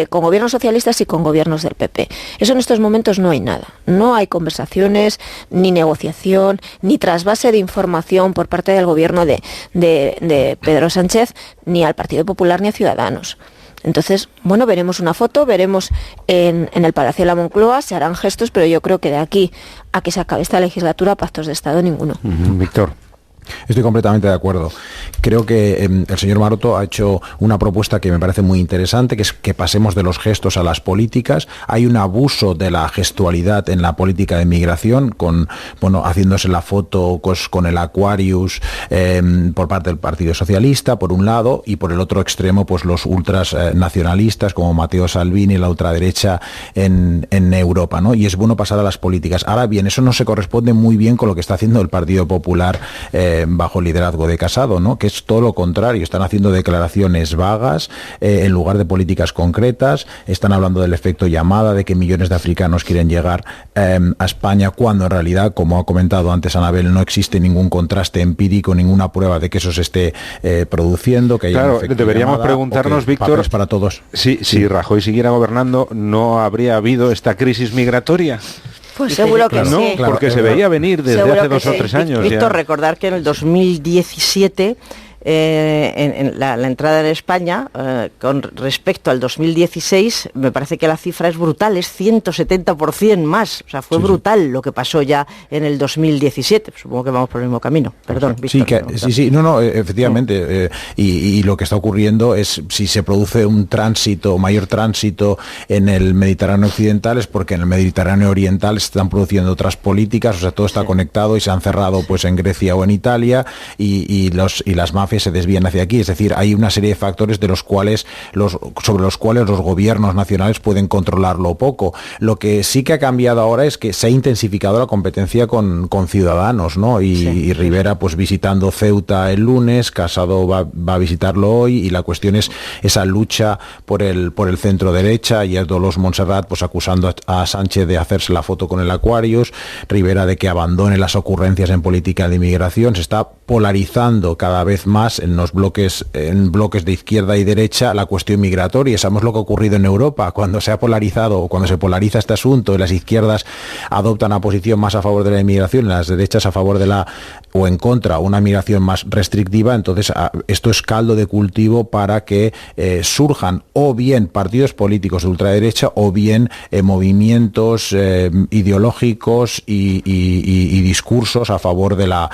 Speaker 7: con gobiernos socialistas y con gobiernos del PP. Eso en estos momentos no hay nada, no hay conversaciones, ni negociación, ni trasvase de información por parte del gobierno de Pedro Sánchez, ni al Partido Popular ni a Ciudadanos. Entonces, bueno, veremos una foto, veremos en el Palacio de la Moncloa, se harán gestos, pero yo creo que de aquí a que se acabe esta legislatura, pactos de Estado ninguno.
Speaker 2: Víctor.
Speaker 5: Estoy completamente de acuerdo. Creo que el señor Maroto ha hecho una propuesta que me parece muy interesante, que es que pasemos de los gestos a las políticas. Hay un abuso de la gestualidad en la política de migración, haciéndose la foto con el Aquarius por parte del Partido Socialista, por un lado, y por el otro extremo, pues los ultras nacionalistas, como Matteo Salvini, la ultraderecha en Europa, ¿no? Y es bueno pasar a las políticas. Ahora bien, eso no se corresponde muy bien con lo que está haciendo el Partido Popular bajo el liderazgo de Casado, ¿no? Que es todo lo contrario, están haciendo declaraciones vagas en lugar de políticas concretas, están hablando del efecto llamada, de que millones de africanos quieren llegar a España, cuando en realidad, como ha comentado antes Anabel, no existe ningún contraste empírico, ninguna prueba de que eso se esté produciendo, que haya un efecto
Speaker 2: deberíamos
Speaker 5: llamada,
Speaker 2: preguntarnos, Víctor,
Speaker 5: para todos.
Speaker 2: Si Rajoy siguiera gobernando, ¿no habría habido esta crisis migratoria?
Speaker 4: Pues seguro que
Speaker 2: no,
Speaker 4: sí.
Speaker 2: Porque se veía venir desde hace 2 o 3 años.
Speaker 4: Víctor, recordar que en el 2017 en la entrada en España, con respecto al 2016, me parece que la cifra es brutal, es 170% más. O sea, fue brutal lo que pasó ya en el 2017. Supongo que vamos por el mismo camino. Perdón, Víctor.
Speaker 5: Efectivamente. Y lo que está ocurriendo es, si se produce un mayor tránsito en el Mediterráneo occidental, es porque en el Mediterráneo oriental se están produciendo otras políticas, o sea, todo está conectado y se han cerrado pues en Grecia o en Italia, y las mafias se desvían hacia aquí. Es decir, hay una serie de factores sobre los cuales los gobiernos nacionales pueden controlarlo poco. Lo que sí que ha cambiado ahora es que se ha intensificado la competencia con Ciudadanos, ¿no? Y Rivera pues visitando Ceuta el lunes, Casado va a visitarlo hoy, y la cuestión es esa lucha por el centro derecha, y Dolors Montserrat pues acusando a Sánchez de hacerse la foto con el Aquarius, Rivera de que abandone las ocurrencias en política de inmigración. Se está polarizando cada vez más en bloques de izquierda y derecha la cuestión migratoria. Sabemos lo que ha ocurrido en Europa cuando se ha polarizado, o cuando se polariza este asunto, y las izquierdas adoptan una posición más a favor de la inmigración y las derechas a favor o en contra una migración más restrictiva. Entonces esto es caldo de cultivo para que surjan o bien partidos políticos de ultraderecha o bien movimientos ideológicos y discursos a favor de la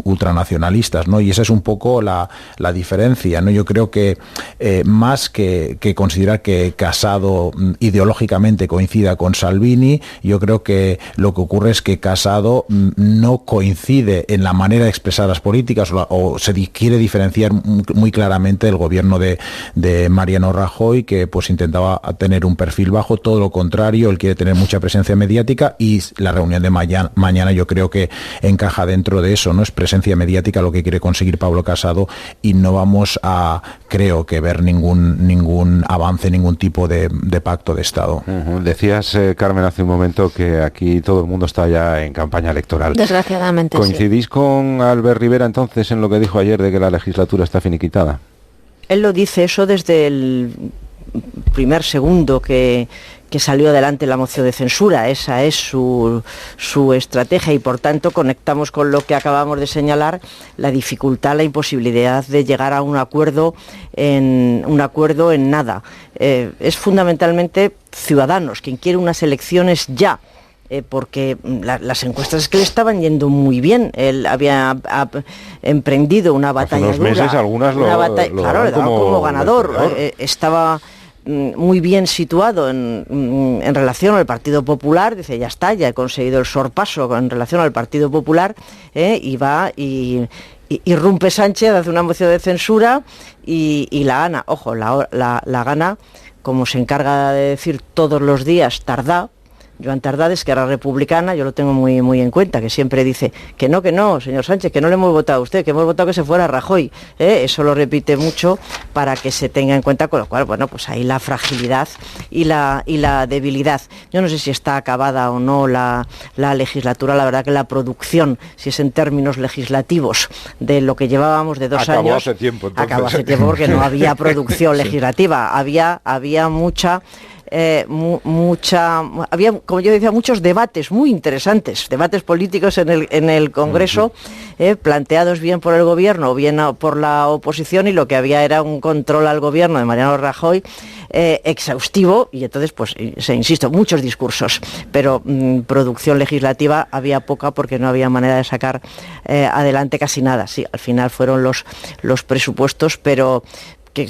Speaker 5: ultranacionalistas, ¿no? Y esa es un poco la diferencia, ¿no? Yo creo que más que considerar que Casado ideológicamente coincida con Salvini, yo creo que lo que ocurre es que Casado no coincide coincide en la manera de expresar las políticas o se quiere diferenciar muy claramente del gobierno de Mariano Rajoy, que pues intentaba tener un perfil bajo. Todo lo contrario, él quiere tener mucha presencia mediática, y la reunión de mañana yo creo que encaja dentro de eso, ¿no? Es presencia mediática lo que quiere conseguir Pablo Casado, y no vamos a, creo que, ver ningún avance, ningún tipo de pacto de Estado.
Speaker 2: Decías, Carmen, hace un momento que aquí todo el mundo está ya en campaña electoral.
Speaker 7: Desgraciadamente,
Speaker 2: ¿Coincidís con Albert Rivera entonces en lo que dijo ayer de que la legislatura está finiquitada?
Speaker 4: Él lo dice eso desde el primer segundo que salió adelante la moción de censura. Esa es su estrategia, y por tanto conectamos con lo que acabamos de señalar, la dificultad, la imposibilidad de llegar a un acuerdo en nada. Es fundamentalmente Ciudadanos quien quiere unas elecciones ya. Porque las encuestas es que le estaban yendo muy bien. Él había emprendido una batalla
Speaker 2: dura. Hace unos meses algunas lo
Speaker 4: daban como ganador. Estaba muy bien situado en relación al Partido Popular. Dice, ya está, ya he conseguido el sorpaso en relación al Partido Popular, y va y irrumpe Sánchez, hace una moción de censura y la gana. Ojo, la gana, como se encarga de decir todos los días, Tardá. Joan Tardá, de Esquerra Republicana, yo lo tengo muy, muy en cuenta, que siempre dice que no, señor Sánchez, que no le hemos votado a usted, que hemos votado que se fuera Rajoy. Eso lo repite mucho para que se tenga en cuenta, con lo cual, bueno, pues ahí la fragilidad y la debilidad. Yo no sé si está acabada o no la legislatura. La verdad que la producción, si es en términos legislativos, de lo que llevábamos de 2 años... Acabó hace tiempo porque no había producción legislativa, había mucha... había, como yo decía, muchos debates muy interesantes, debates políticos en el Congreso, planteados bien por el gobierno o bien por la oposición, y lo que había era un control al gobierno de Mariano Rajoy exhaustivo, y entonces, pues, insisto, muchos discursos, pero producción legislativa había poca, porque no había manera de sacar adelante casi nada. Sí, al final fueron los presupuestos, pero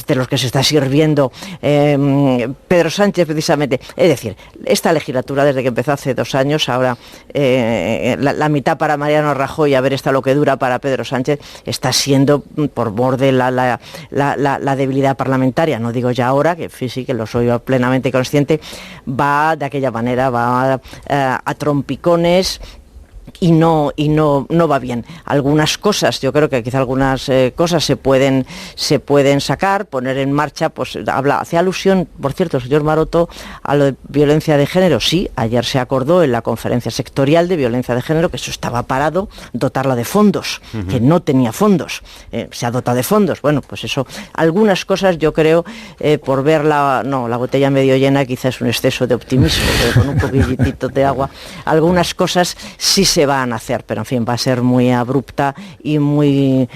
Speaker 4: de los que se está sirviendo Pedro Sánchez precisamente. Es decir, esta legislatura, desde que empezó hace 2 años, ahora la mitad para Mariano Rajoy, a ver esta lo que dura para Pedro Sánchez, está siendo por borde la debilidad parlamentaria. No digo ya ahora, que sí que lo soy plenamente consciente, va de aquella manera, va a trompicones, y no va bien. Algunas cosas, yo creo que quizá algunas cosas se pueden sacar, poner en marcha. Pues hace alusión, por cierto, el señor Maroto, a lo de violencia de género. Sí, ayer se acordó en la conferencia sectorial de violencia de género que eso estaba parado, dotarla de fondos, que no tenía fondos. Se ha dotado de fondos. Bueno, pues eso, algunas cosas yo creo, por ver la botella medio llena, quizás es un exceso de optimismo, pero con un poquitito de agua, algunas cosas sí se van a hacer, pero en fin, va a ser muy abrupta y muy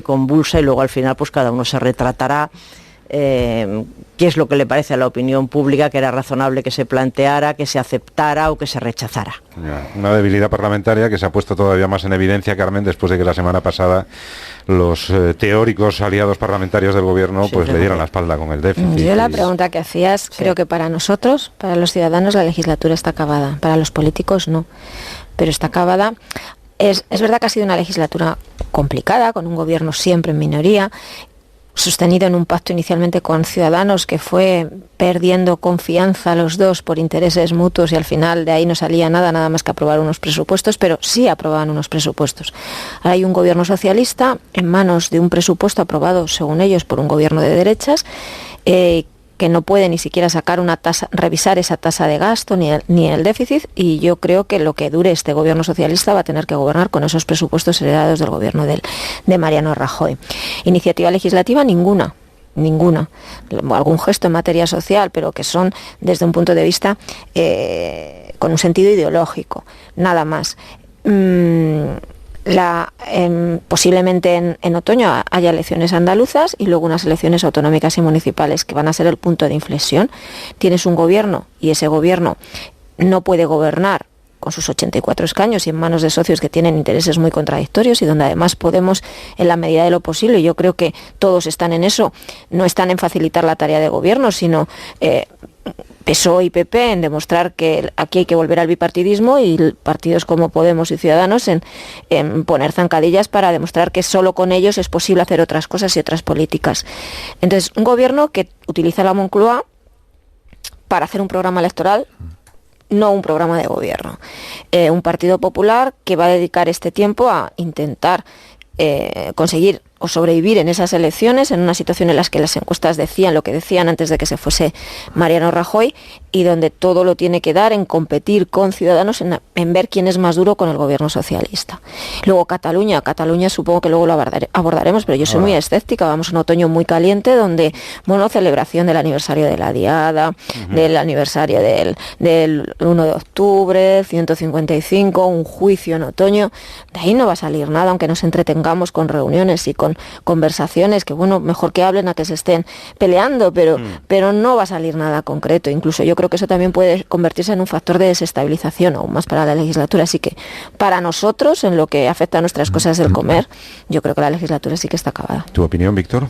Speaker 4: convulsa, y luego al final pues cada uno se retratará qué es lo que le parece a la opinión pública que era razonable que se planteara, que se aceptara o que se rechazara.
Speaker 2: Una debilidad parlamentaria que se ha puesto todavía más en evidencia, Carmen, después de que la semana pasada los teóricos aliados parlamentarios del gobierno le dieron la espalda con el déficit.
Speaker 7: Yo la pregunta que hacías, creo que para nosotros, para los ciudadanos, la legislatura está acabada, para los políticos no, pero está acabada. Es verdad que ha sido una legislatura complicada, con un gobierno siempre en minoría, sostenido en un pacto inicialmente con Ciudadanos, que fue perdiendo confianza los dos por intereses mutuos, y al final de ahí no salía nada más que aprobar unos presupuestos, pero sí aprobaban unos presupuestos. Ahora hay un gobierno socialista en manos de un presupuesto aprobado, según ellos, por un gobierno de derechas, que no puede ni siquiera sacar una tasa, revisar esa tasa de gasto ni el déficit, y yo creo que lo que dure este gobierno socialista va a tener que gobernar con esos presupuestos heredados del gobierno de Mariano Rajoy. Iniciativa legislativa ninguna. Algún gesto en materia social, pero que son desde un punto de vista con un sentido ideológico, nada más. Posiblemente en otoño haya elecciones andaluzas y luego unas elecciones autonómicas y municipales que van a ser el punto de inflexión. Tienes un gobierno y ese gobierno no puede gobernar con sus 84 escaños y en manos de socios que tienen intereses muy contradictorios, y donde además Podemos, en la medida de lo posible, y yo creo que todos están en eso, no están en facilitar la tarea de gobierno, sino PSOE y PP en demostrar que aquí hay que volver al bipartidismo, y partidos como Podemos y Ciudadanos en poner zancadillas para demostrar que solo con ellos es posible hacer otras cosas y otras políticas. Entonces, un gobierno que utiliza la Moncloa para hacer un programa electoral, no un programa de gobierno. Un Partido Popular que va a dedicar este tiempo a intentar conseguir o sobrevivir en esas elecciones, en una situación en la que las encuestas decían lo que decían antes de que se fuese Mariano Rajoy, y donde todo lo tiene que dar en competir con Ciudadanos, en ver quién es más duro con el gobierno socialista. Luego Cataluña supongo que luego lo abordaremos, pero yo soy muy escéptica. Vamos a un otoño muy caliente donde, celebración del aniversario de la Diada, del aniversario del 1 de octubre, 155, un juicio en otoño. De ahí no va a salir nada, aunque nos entretengamos con reuniones y con conversaciones, que mejor que hablen a que se estén peleando, pero no va a salir nada concreto. Incluso yo creo que eso también puede convertirse en un factor de desestabilización aún más para la legislatura. Así que para nosotros, en lo que afecta a nuestras cosas del comer, yo creo que la legislatura sí que está acabada.
Speaker 2: ¿Tu opinión, Víctor?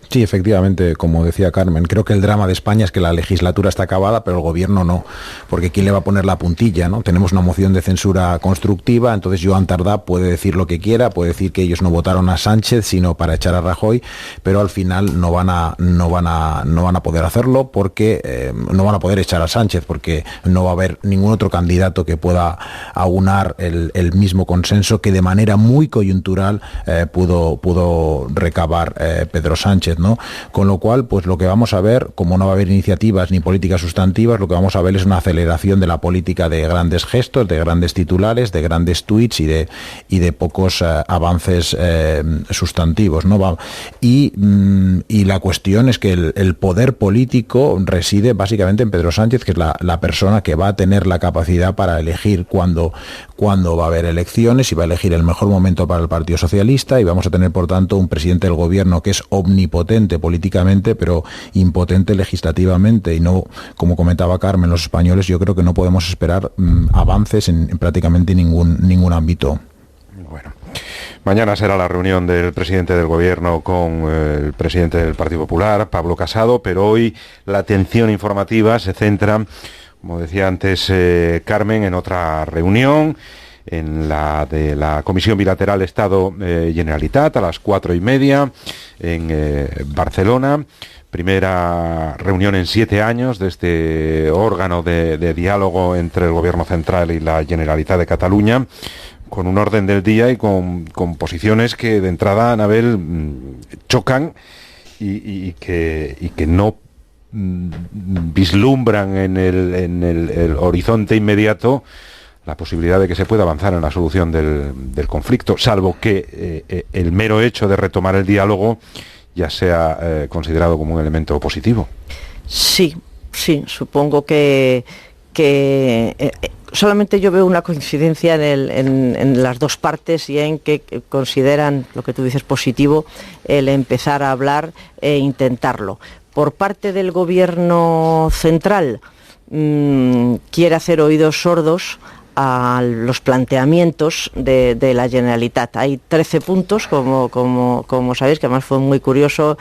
Speaker 5: Sí, efectivamente, como decía Carmen, creo que el drama de España es que la legislatura está acabada, pero el gobierno no, porque ¿quién le va a poner la puntilla, no? Tenemos una moción de censura constructiva, entonces Joan Tardá puede decir lo que quiera, puede decir que ellos no votaron a Sánchez, sino para echar a Rajoy, pero al final no van a poder hacerlo, porque no van a poder echar a Sánchez, porque no va a haber ningún otro candidato que pueda aunar el mismo consenso que de manera muy coyuntural pudo recabar Pedro Sánchez, ¿no? Con lo cual, pues lo que vamos a ver, como no va a haber iniciativas ni políticas sustantivas, lo que vamos a ver es una aceleración de la política de grandes gestos, de grandes titulares, de grandes tuits y de pocos avances sustantivos, ¿no? Y la cuestión es que el poder político reside básicamente en Pedro Sánchez, que es la persona que va a tener la capacidad para elegir cuándo va a haber elecciones, y va a elegir el mejor momento para el Partido Socialista, y vamos a tener, por tanto, un presidente del gobierno que es omnipotente políticamente, pero impotente legislativamente, y no, como comentaba Carmen, los españoles, yo creo que no podemos esperar avances en prácticamente ningún ámbito.
Speaker 2: Bueno, mañana será la reunión del presidente del gobierno con el presidente del Partido Popular, Pablo Casado, pero hoy la atención informativa se centra, como decía antes Carmen, en otra reunión, en la de la Comisión Bilateral Estado-Generalitat, a las 4:30 en Barcelona. Primera reunión en 7 años de este órgano de diálogo entre el Gobierno Central y la Generalitat de Cataluña, con un orden del día y con posiciones que de entrada, Anabel, chocan y que no vislumbran en el horizonte inmediato la posibilidad de que se pueda avanzar en la solución del conflicto, salvo que el mero hecho de retomar el diálogo ya sea considerado como un elemento positivo. Sí, supongo que solamente yo veo una coincidencia en las dos partes, y en que consideran lo que tú dices positivo el empezar a hablar e intentarlo. Por parte del gobierno central quiere hacer oídos sordos a los planteamientos de la Generalitat. Hay 13 puntos, como sabéis, que además fue muy curioso.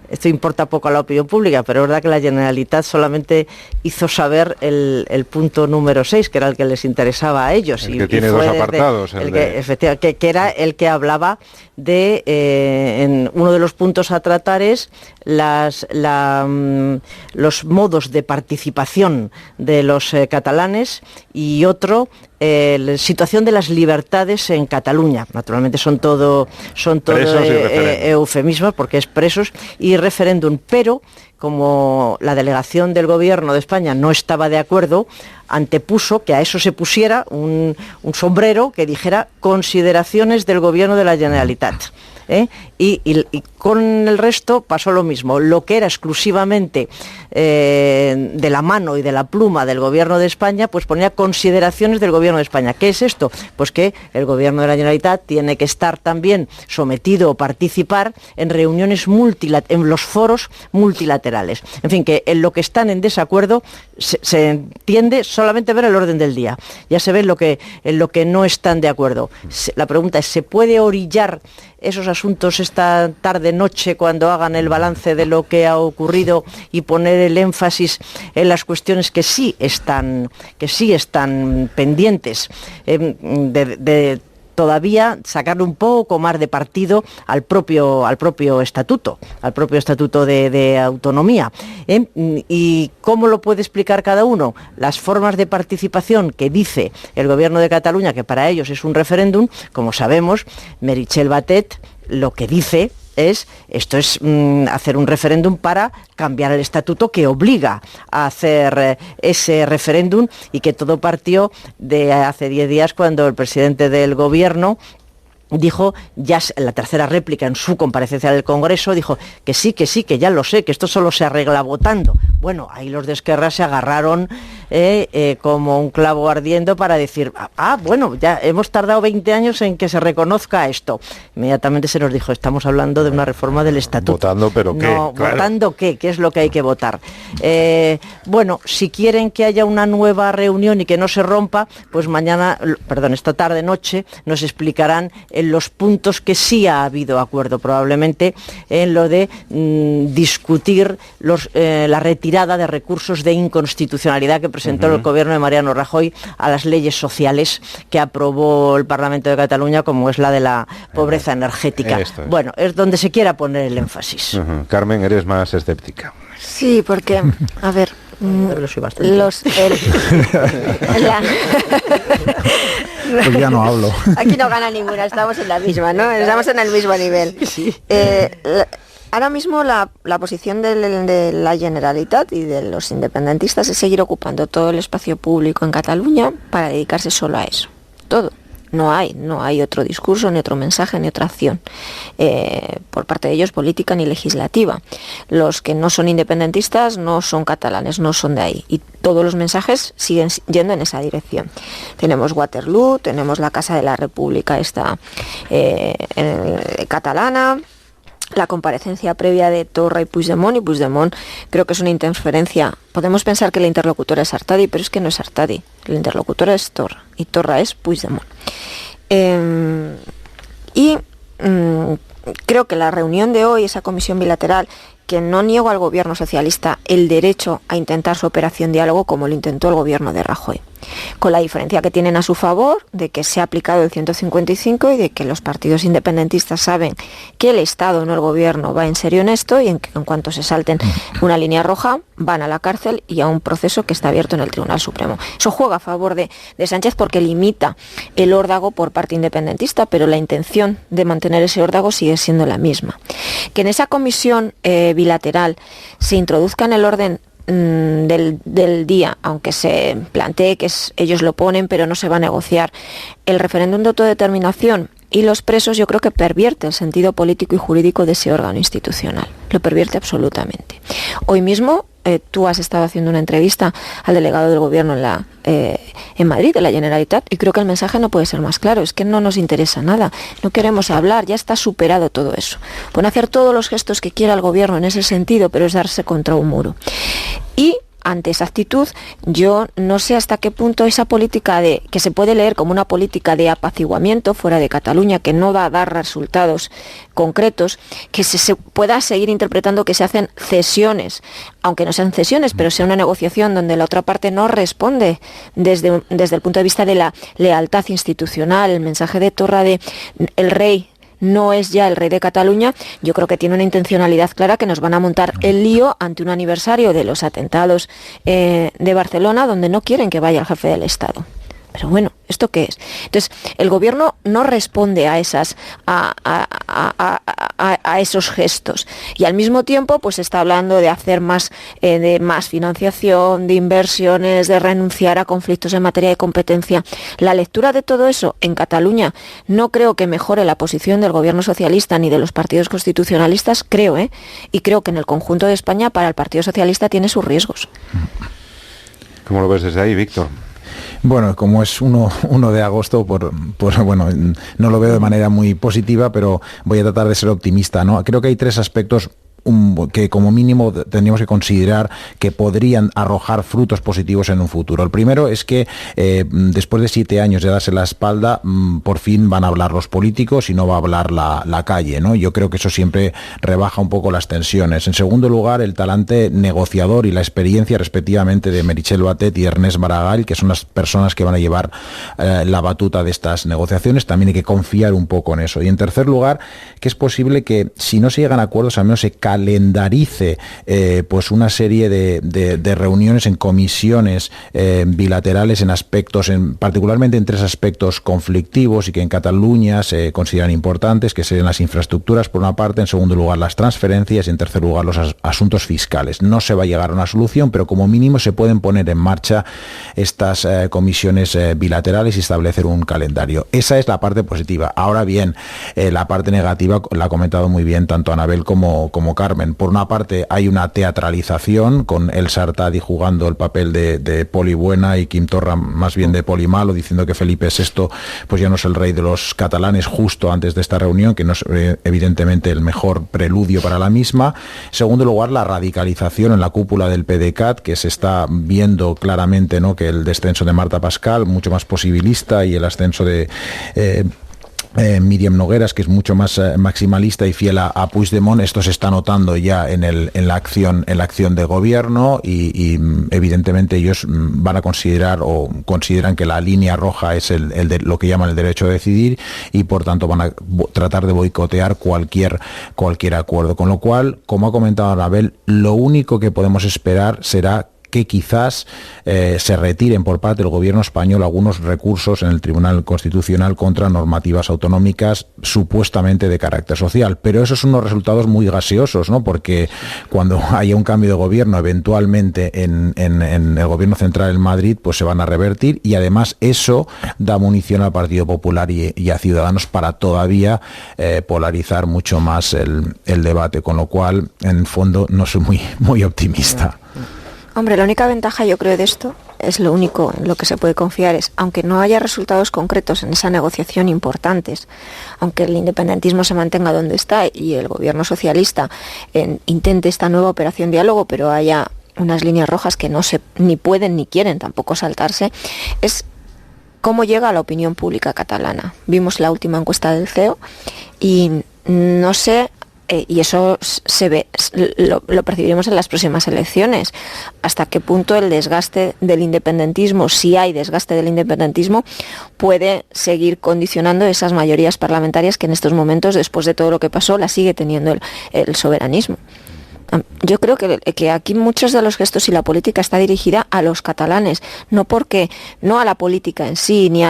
Speaker 2: Esto importa poco a la opinión pública, pero es verdad que la Generalitat solamente hizo saber el punto número 6, que era el que les interesaba a ellos. El que tiene dos apartados.
Speaker 4: Efectivamente, que era el que hablaba de, en uno de los puntos a tratar es los modos de participación de los catalanes, y otro, la situación de las libertades en Cataluña. Naturalmente son todo eufemismos, porque es presos y referéndum, pero como la delegación del gobierno de España no estaba de acuerdo, antepuso que a eso se pusiera un sombrero que dijera consideraciones del gobierno de la Generalitat. Y con el resto pasó lo mismo. Lo que era exclusivamente de la mano y de la pluma del gobierno de España, pues ponía consideraciones del gobierno de España. ¿Qué es esto? Pues que el gobierno de la Generalitat tiene que estar también sometido o participar en reuniones en los foros multilaterales. En fin, que en lo que están en desacuerdo se entiende solamente ver el orden del día. Ya se ve en lo que no están de acuerdo. La pregunta es, ¿se puede orillar esos asuntos esta tarde-noche cuando hagan el balance de lo que ha ocurrido y poner el énfasis en las cuestiones que sí están pendientes de todavía sacarle un poco más de partido al propio estatuto de autonomía. ¿Y cómo lo puede explicar cada uno? Las formas de participación que dice el Gobierno de Cataluña, que para ellos es un referéndum, como sabemos, Meritxell Batet lo que dice es, esto es hacer un referéndum para cambiar el estatuto que obliga a hacer ese referéndum, y que todo partió de hace 10 días cuando el presidente del Gobierno dijo, ya en la tercera réplica en su comparecencia del Congreso, dijo que sí, que ya lo sé, que esto solo se arregla votando. Bueno, ahí los de Esquerra se agarraron como un clavo ardiendo para decir, bueno, ya hemos tardado 20 años en que se reconozca esto. Inmediatamente se nos dijo, estamos hablando de una reforma del estatuto.
Speaker 2: ¿Votando pero qué?
Speaker 4: No,
Speaker 2: claro.
Speaker 4: ¿Votando qué? ¿Qué es lo que hay que votar? Bueno, si quieren que haya una nueva reunión y que no se rompa, pues esta tarde-noche nos explicarán los puntos que sí ha habido acuerdo, probablemente en lo de discutir la retirada de recursos de inconstitucionalidad que presentó el Gobierno de Mariano Rajoy a las leyes sociales que aprobó el Parlamento de Cataluña, como es la de la pobreza energética. Bueno, es donde se quiera poner el énfasis.
Speaker 2: Carmen, eres más escéptica.
Speaker 7: Sí, porque, a ver,
Speaker 5: Pues ya no hablo.
Speaker 7: Aquí no gana ninguna, estamos en la misma, ¿no? Estamos en el mismo nivel.
Speaker 4: Sí.
Speaker 7: Ahora mismo la posición de la Generalitat y de los independentistas es seguir ocupando todo el espacio público en Cataluña para dedicarse solo a eso. Todo. No hay otro discurso, ni otro mensaje, ni otra acción por parte de ellos, política ni legislativa. Los que no son independentistas no son catalanes, no son de ahí. Y todos los mensajes siguen yendo en esa dirección. Tenemos Waterloo, tenemos la Casa de la República catalana, la comparecencia previa de Torra y Puigdemont creo que es una interferencia. Podemos pensar que la interlocutora es Artadi, pero es que no es Artadi. La interlocutora es Torra y Torra es Puigdemont. Creo que la reunión de hoy, esa comisión bilateral, que no niego al gobierno socialista el derecho a intentar su operación diálogo como lo intentó el gobierno de Rajoy, con la diferencia que tienen a su favor de que se ha aplicado el 155 y de que los partidos independentistas saben que el Estado, no el gobierno, va en serio en esto, y en cuanto se salten una línea roja van a la cárcel y a un proceso que está abierto en el Tribunal Supremo. Eso juega a favor de Sánchez porque limita el órdago por parte independentista, pero la intención de mantener ese órdago sigue siendo la misma. Que en esa comisión bilateral se introduzca en el orden del día, aunque se plantee que ellos lo ponen pero no se va a negociar, el referéndum de autodeterminación y los presos, yo creo que pervierte el sentido político y jurídico de ese órgano institucional. Lo pervierte absolutamente. Hoy mismo tú has estado haciendo una entrevista al delegado del gobierno en Madrid, de la Generalitat, y creo que el mensaje no puede ser más claro. Es que no nos interesa nada, no queremos hablar, ya está superado todo eso. Pueden hacer todos los gestos que quiera el gobierno en ese sentido, pero es darse contra un muro. Y ante esa actitud, yo no sé hasta qué punto esa política que se puede leer como una política de apaciguamiento fuera de Cataluña, que no va a dar resultados concretos, que se pueda seguir interpretando que se hacen cesiones, aunque no sean cesiones, pero sea una negociación donde la otra parte no responde desde el punto de vista de la lealtad institucional, el mensaje de Torra de el rey no es ya el rey de Cataluña. Yo creo que tiene una intencionalidad clara, que nos van a montar el lío ante un aniversario de los atentados de Barcelona, donde no quieren que vaya el jefe del Estado. Pero bueno, ¿esto qué es? Entonces, el gobierno no responde a esos gestos, y al mismo tiempo pues está hablando de hacer más financiación, de inversiones, de renunciar a conflictos en materia de competencia. La lectura de todo eso en Cataluña no creo que mejore la posición del gobierno socialista ni de los partidos constitucionalistas, y creo que en el conjunto de España para el Partido Socialista tiene sus riesgos.
Speaker 2: ¿Cómo lo ves desde ahí, Víctor?
Speaker 5: Bueno, como es 1 de agosto, bueno, no lo veo de manera muy positiva, pero voy a tratar de ser optimista, ¿no? Creo que hay 3 aspectos que como mínimo tendríamos que considerar que podrían arrojar frutos positivos en un futuro. El primero es que después de 7 años de darse la espalda, por fin van a hablar los políticos y no va a hablar la calle, ¿no? Yo creo que eso siempre rebaja un poco las tensiones. En segundo lugar, el talante negociador y la experiencia respectivamente de Meritxell Batet y Ernest Maragall, que son las personas que van a llevar la batuta de estas negociaciones. También hay que confiar un poco en eso. Y en tercer lugar, que es posible que si no se llegan a acuerdos, al menos se calendarice pues una serie de reuniones en comisiones bilaterales en aspectos, particularmente en 3 aspectos conflictivos y que en Cataluña se consideran importantes, que serían las infraestructuras por una parte, en segundo lugar las transferencias y en tercer lugar los asuntos fiscales. No se va a llegar a una solución, pero como mínimo se pueden poner en marcha estas comisiones bilaterales y establecer un calendario. Esa es la parte positiva. Ahora bien, la parte negativa la ha comentado muy bien tanto Anabel como Carmen. Por una parte hay una teatralización con Elsa Artadi jugando el papel de poli buena y Quim Torra más bien de poli malo, diciendo que Felipe VI pues ya no es el rey de los catalanes justo antes de esta reunión, que no es evidentemente el mejor preludio para la misma. En segundo lugar, la radicalización en la cúpula del PDeCAT, que se está viendo claramente, ¿no?, que el descenso de Marta Pascal, mucho más posibilista, y el ascenso de Míriam Nogueras, que es mucho más maximalista y fiel a Puigdemont. Esto se está notando ya en la acción de gobierno y evidentemente ellos van a considerar o consideran que la línea roja es el de lo que llaman el derecho a decidir, y por tanto van a tratar de boicotear cualquier acuerdo. Con lo cual, como ha comentado Anabel, lo único que podemos esperar será que quizás se retiren por parte del gobierno español algunos recursos en el Tribunal Constitucional contra normativas autonómicas supuestamente de carácter social. Pero esos son unos resultados muy gaseosos, ¿no? Porque cuando haya un cambio de gobierno eventualmente en el gobierno central en Madrid, pues se van a revertir, y además eso da munición al Partido Popular y a Ciudadanos para todavía polarizar mucho más el debate, con lo cual en el fondo no soy muy optimista.
Speaker 7: Hombre, la única ventaja, yo creo, de esto, es lo único en lo que se puede confiar, es, aunque no haya resultados concretos en esa negociación importantes, aunque el independentismo se mantenga donde está y el gobierno socialista intente esta nueva operación diálogo, pero haya unas líneas rojas que no se ni pueden ni quieren tampoco saltarse, es cómo llega a la opinión pública catalana. Vimos la última encuesta del CEO y no sé... y eso se ve, lo percibiremos en las próximas elecciones, hasta qué punto el desgaste del independentismo, si hay desgaste del independentismo, puede seguir condicionando esas mayorías parlamentarias que en estos momentos, después de todo lo que pasó, la sigue teniendo el soberanismo. Yo creo que aquí muchos de los gestos y la política está dirigida a los catalanes, no a la política en sí, ni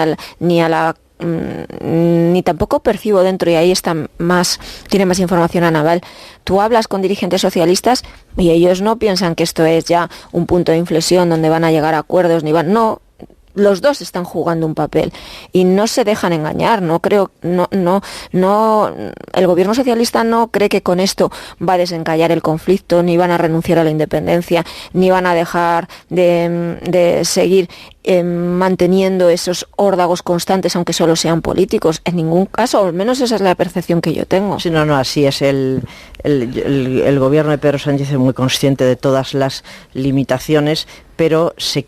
Speaker 7: tampoco percibo dentro, y ahí tiene más información Anabel. Tú hablas con dirigentes socialistas y ellos no piensan que esto es ya un punto de inflexión donde van a llegar a acuerdos, no, los dos están jugando un papel y no se dejan engañar. El gobierno socialista no cree que con esto va a desencallar el conflicto, ni van a renunciar a la independencia, ni van a dejar de seguir manteniendo esos órdagos constantes, aunque solo sean políticos. En ningún caso, o al menos esa es la percepción que yo tengo.
Speaker 4: Sí, no, así es. El gobierno de Pedro Sánchez es muy consciente de todas las limitaciones, pero se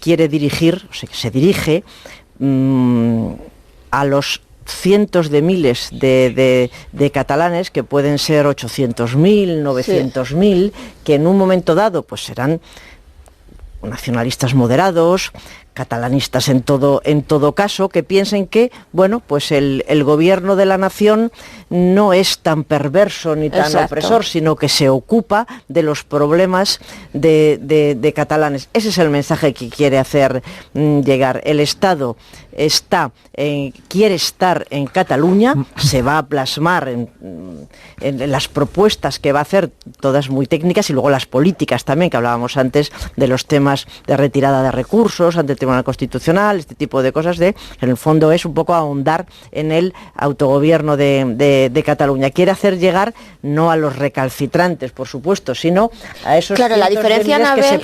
Speaker 4: dirige a los cientos de miles de catalanes, que pueden ser 800.000, 900.000, que en un momento dado pues serán nacionalistas moderados, catalanistas en todo caso, que piensen que, bueno, pues el gobierno de la nación no es tan perverso ni tan opresor, sino que se ocupa de los problemas de catalanes. Ese es el mensaje que quiere hacer llegar. El Estado quiere estar en Cataluña, se va a plasmar en las propuestas que va a hacer, todas muy técnicas, y luego las políticas también, que hablábamos antes de los temas de retirada de recursos, ante Tribunal Constitucional, este tipo de cosas, en el fondo es un poco ahondar en el autogobierno de Cataluña. Quiere hacer llegar no a los recalcitrantes, por supuesto, sino a esos
Speaker 7: la diferencia,
Speaker 4: que se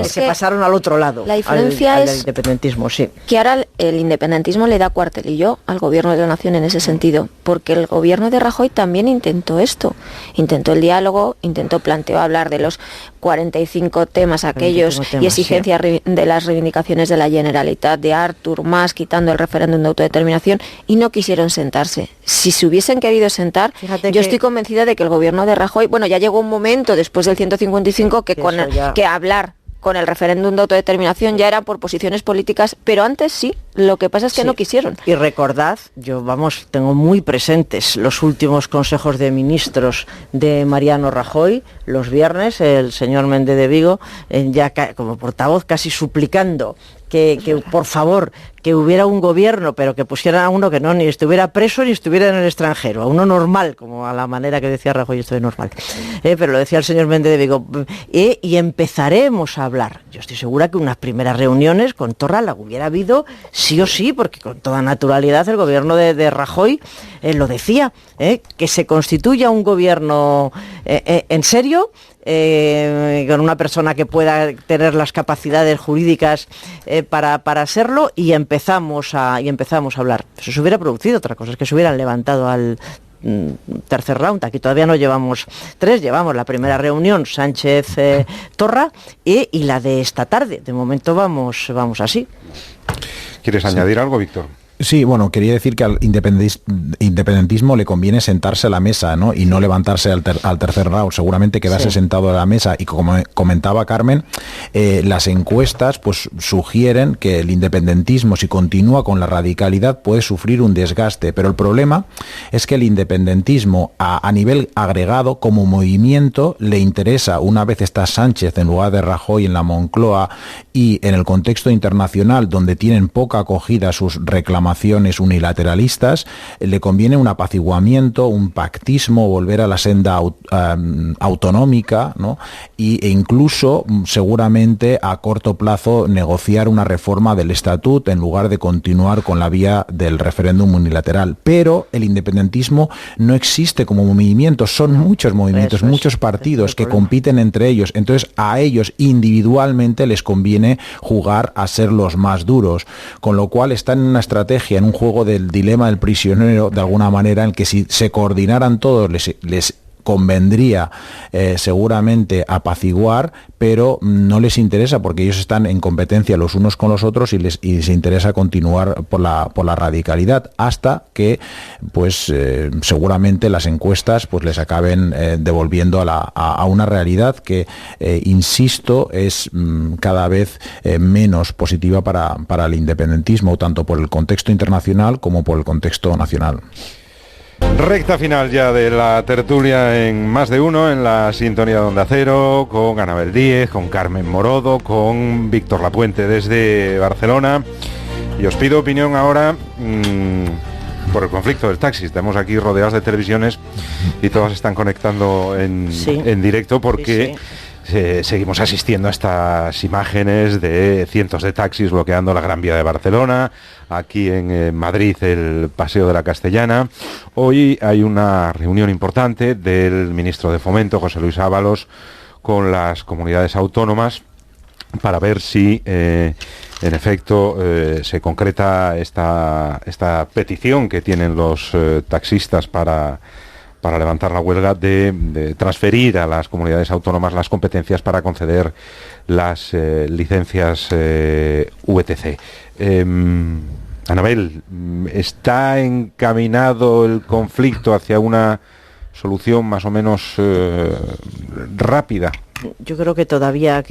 Speaker 7: se
Speaker 4: pasaron al otro lado.
Speaker 7: La diferencia
Speaker 4: al
Speaker 7: es
Speaker 4: independentismo, sí.
Speaker 7: Que ahora el independentismo le da cuartelillo al gobierno de la nación en ese sentido, porque el gobierno de Rajoy también intentó esto, intentó el diálogo, planteó hablar de los 45 temas aquellos y exigencias de las reivindicaciones de la Generalitat, de Artur Mas, quitando el referéndum de autodeterminación, y no quisieron sentarse. Si se hubiesen querido sentar, yo estoy convencida de que el gobierno de Rajoy, ya llegó un momento después del 155 que hablar con el referéndum de autodeterminación ya era por posiciones políticas, pero antes sí, lo que pasa es que no quisieron.
Speaker 4: Y recordad, tengo muy presentes los últimos consejos de ministros de Mariano Rajoy, los viernes, el señor Méndez de Vigo, ya como portavoz casi suplicando que por favor, que hubiera un gobierno, pero que pusieran a uno que no ni estuviera preso ni estuviera en el extranjero, a uno normal, como a la manera que decía Rajoy, esto de normal. Pero lo decía el señor Méndez de Vigo. Y empezaremos a hablar. Yo estoy segura que unas primeras reuniones con Torra la hubiera habido sí o sí, porque con toda naturalidad el gobierno de Rajoy lo decía, que se constituya un gobierno en serio, con una persona que pueda tener las capacidades jurídicas para hacerlo, y empezamos a hablar. Eso se hubiera producido. Otra cosa es que se hubieran levantado al tercer round. Aquí todavía no llevamos 3, llevamos la primera reunión Sánchez Torra y la de esta tarde. De momento vamos así.
Speaker 2: ¿Quieres añadir algo, Víctor?
Speaker 5: Sí, quería decir que al independentismo le conviene sentarse a la mesa, ¿no? Y no levantarse al tercer round. Seguramente quedarse sentado a la mesa, y como comentaba Carmen, las encuestas pues sugieren que el independentismo, si continúa con la radicalidad, puede sufrir un desgaste. Pero el problema es que el independentismo a nivel agregado, como movimiento, le interesa, una vez está Sánchez en lugar de Rajoy en la Moncloa, y en el contexto internacional donde tienen poca acogida sus reclamaciones unilateralistas, le conviene un apaciguamiento, un pactismo, volver a la senda autonómica, ¿no? E incluso seguramente a corto plazo negociar una reforma del estatuto en lugar de continuar con la vía del referéndum unilateral. Pero el independentismo no existe como movimiento, son muchos movimientos, muchos partidos que compiten entre ellos. Entonces a ellos individualmente les conviene jugar a ser los más duros, con lo cual están en una estrategia, en un juego del dilema del prisionero, de alguna manera, en que si se coordinaran todos les convendría seguramente apaciguar, pero no les interesa, porque ellos están en competencia los unos con los otros, y les interesa continuar por la radicalidad, hasta que pues seguramente las encuestas pues les acaben devolviendo a una realidad que insisto es cada vez menos positiva para el independentismo, tanto por el contexto internacional como por el contexto nacional.
Speaker 2: Recta final ya de la tertulia en Más de Uno, en la sintonía de Onda Cero, con Anabel Díez, con Carmen Morodo, con Víctor Lapuente desde Barcelona. Y os pido opinión ahora por el conflicto del taxi. Estamos aquí rodeados de televisiones y todas están conectando en directo, porque seguimos asistiendo a estas imágenes de cientos de taxis bloqueando la Gran Vía de Barcelona, aquí en Madrid el Paseo de la Castellana. Hoy hay una reunión importante del ministro de Fomento, José Luis Ábalos, con las comunidades autónomas para ver si en efecto se concreta esta petición que tienen los taxistas para levantar la huelga de transferir a las comunidades autónomas las competencias para conceder las licencias VTC. Anabel, ¿está encaminado el conflicto hacia una solución más o menos rápida?
Speaker 4: Yo creo que todavía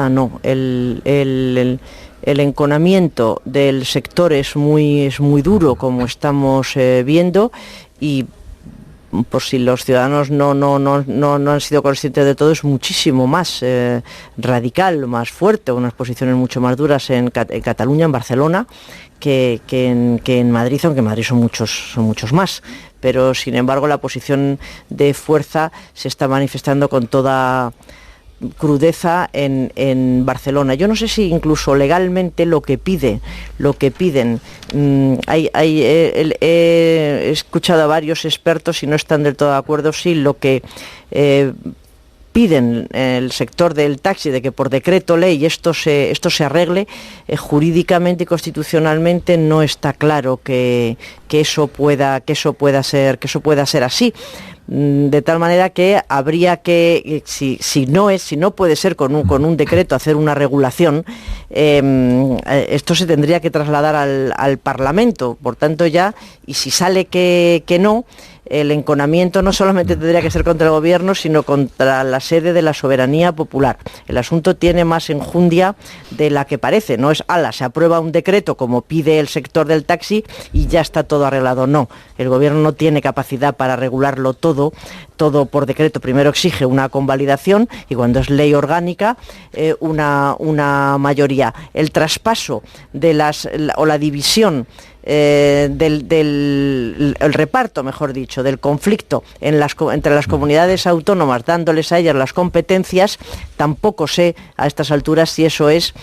Speaker 4: no. El enconamiento del sector es muy duro, como estamos viendo, y por si los ciudadanos no han sido conscientes de todo, es muchísimo más radical, más fuerte, unas posiciones mucho más duras en Cataluña, en Barcelona, que en Madrid, aunque en Madrid son muchos más. Pero sin embargo la posición de fuerza se está manifestando con toda crudeza en Barcelona. Yo no sé si incluso legalmente lo que piden, he escuchado a varios expertos y no están del todo de acuerdo si lo que piden el sector del taxi de que por decreto ley esto se arregle, jurídicamente y constitucionalmente no está claro que eso pueda ser así. De tal manera que habría que, si no puede ser con un decreto hacer una regulación, esto se tendría que trasladar al Parlamento. Por tanto ya, y si sale que no, el enconamiento no solamente tendría que ser contra el gobierno, sino contra la sede de la soberanía popular. El asunto tiene más enjundia de la que parece. No es, se aprueba un decreto como pide el sector del taxi y ya está todo arreglado. No, el gobierno no tiene capacidad para regularlo todo por decreto. Primero exige una convalidación y cuando es ley orgánica una mayoría. El traspaso de la división del reparto, mejor dicho, del conflicto entre las comunidades autónomas, dándoles a ellas las competencias, tampoco sé a estas alturas si eso es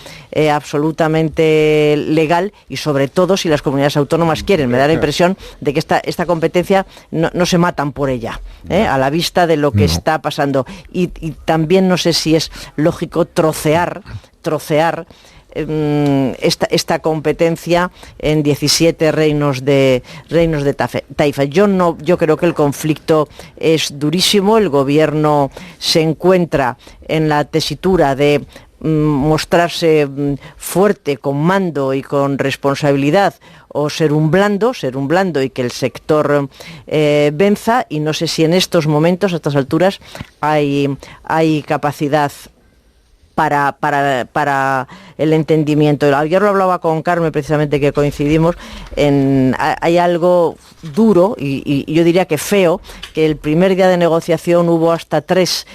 Speaker 4: absolutamente legal y sobre todo si las comunidades autónomas quieren. Me da la impresión de que esta competencia no se matan por ella, a la vista de lo que está pasando. Y también no sé si es lógico trocear esta competencia en 17 reinos de taifa. Yo creo que el conflicto es durísimo. El gobierno se encuentra en la tesitura de mostrarse fuerte, con mando y con responsabilidad, o ser un blando y que el sector venza, y no sé si en estos momentos, a estas alturas, hay capacidad para el entendimiento. Ayer lo hablaba con Carmen, precisamente, que coincidimos hay algo duro y yo diría que feo, que el primer día de negociación hubo hasta 3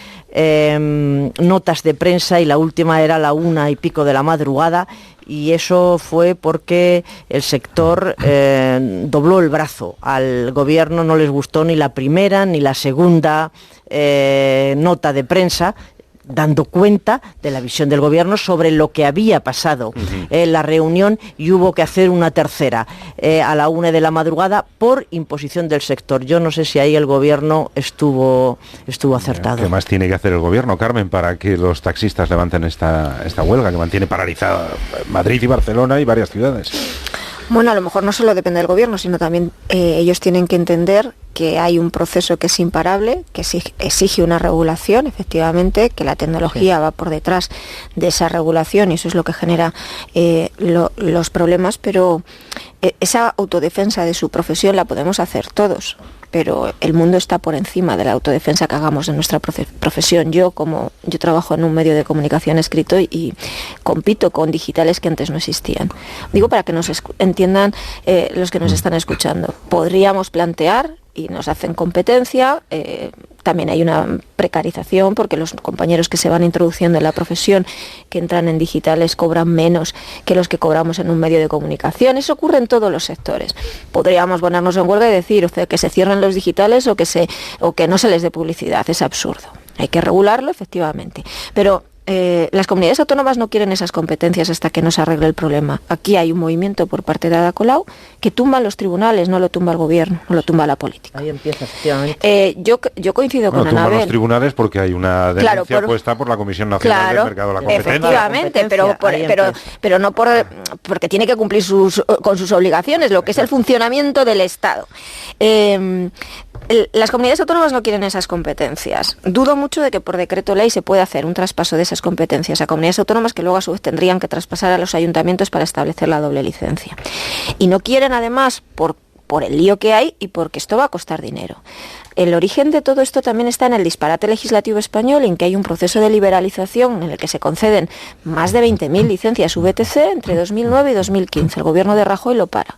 Speaker 4: notas de prensa y la última era a la 1:00 de la madrugada, y eso fue porque el sector dobló el brazo. Al gobierno no les gustó ni la primera ni la segunda nota de prensa, dando cuenta de la visión del gobierno sobre lo que había pasado en la reunión, y hubo que hacer una tercera a la 1:00 de la madrugada por imposición del sector. Yo no sé si ahí el gobierno estuvo acertado.
Speaker 2: ¿Qué más tiene que hacer el gobierno, Carmen, para que los taxistas levanten esta huelga que mantiene paralizada Madrid y Barcelona y varias ciudades?
Speaker 7: Bueno, a lo mejor no solo depende del gobierno, sino también ellos tienen que entender que hay un proceso que es imparable, que exige una regulación, efectivamente, que la tecnología va por detrás de esa regulación y eso es lo que genera los problemas, pero esa autodefensa de su profesión la podemos hacer todos, pero el mundo está por encima de la autodefensa que hagamos de nuestra profesión. Yo trabajo en un medio de comunicación escrito y compito con digitales que antes no existían. Digo para que nos entiendan los que nos están escuchando. Podríamos plantear, y nos hacen competencia, también hay una precarización porque los compañeros que se van introduciendo en la profesión, que entran en digitales, cobran menos que los que cobramos en un medio de comunicación. Eso ocurre en todos los sectores. Podríamos ponernos en huelga y decir que se cierren los digitales o que no se les dé publicidad. Es absurdo. Hay que regularlo, efectivamente. Pero las comunidades autónomas no quieren esas competencias hasta que no se arregle el problema. Aquí hay un movimiento por parte de Ada Colau que tumba los tribunales, no lo tumba el gobierno, no lo tumba la política.
Speaker 4: Ahí empieza, efectivamente.
Speaker 7: Yo coincido con Anabel.
Speaker 2: Tumban los tribunales porque hay una denuncia puesta por la Comisión Nacional del Mercado de la Competencia.
Speaker 7: Efectivamente, pero no porque tiene que cumplir con sus obligaciones, lo que es el funcionamiento del Estado. Las comunidades autónomas no quieren esas competencias. Dudo mucho de que por decreto ley se pueda hacer un traspaso de esas competencias a comunidades autónomas que luego a su vez tendrían que traspasar a los ayuntamientos para establecer la doble licencia. Y no quieren, además, por el lío que hay y porque esto va a costar dinero. El origen de todo esto también está en el disparate legislativo español, en que hay un proceso de liberalización en el que se conceden más de 20.000 licencias VTC entre 2009 y 2015. El gobierno de Rajoy lo para.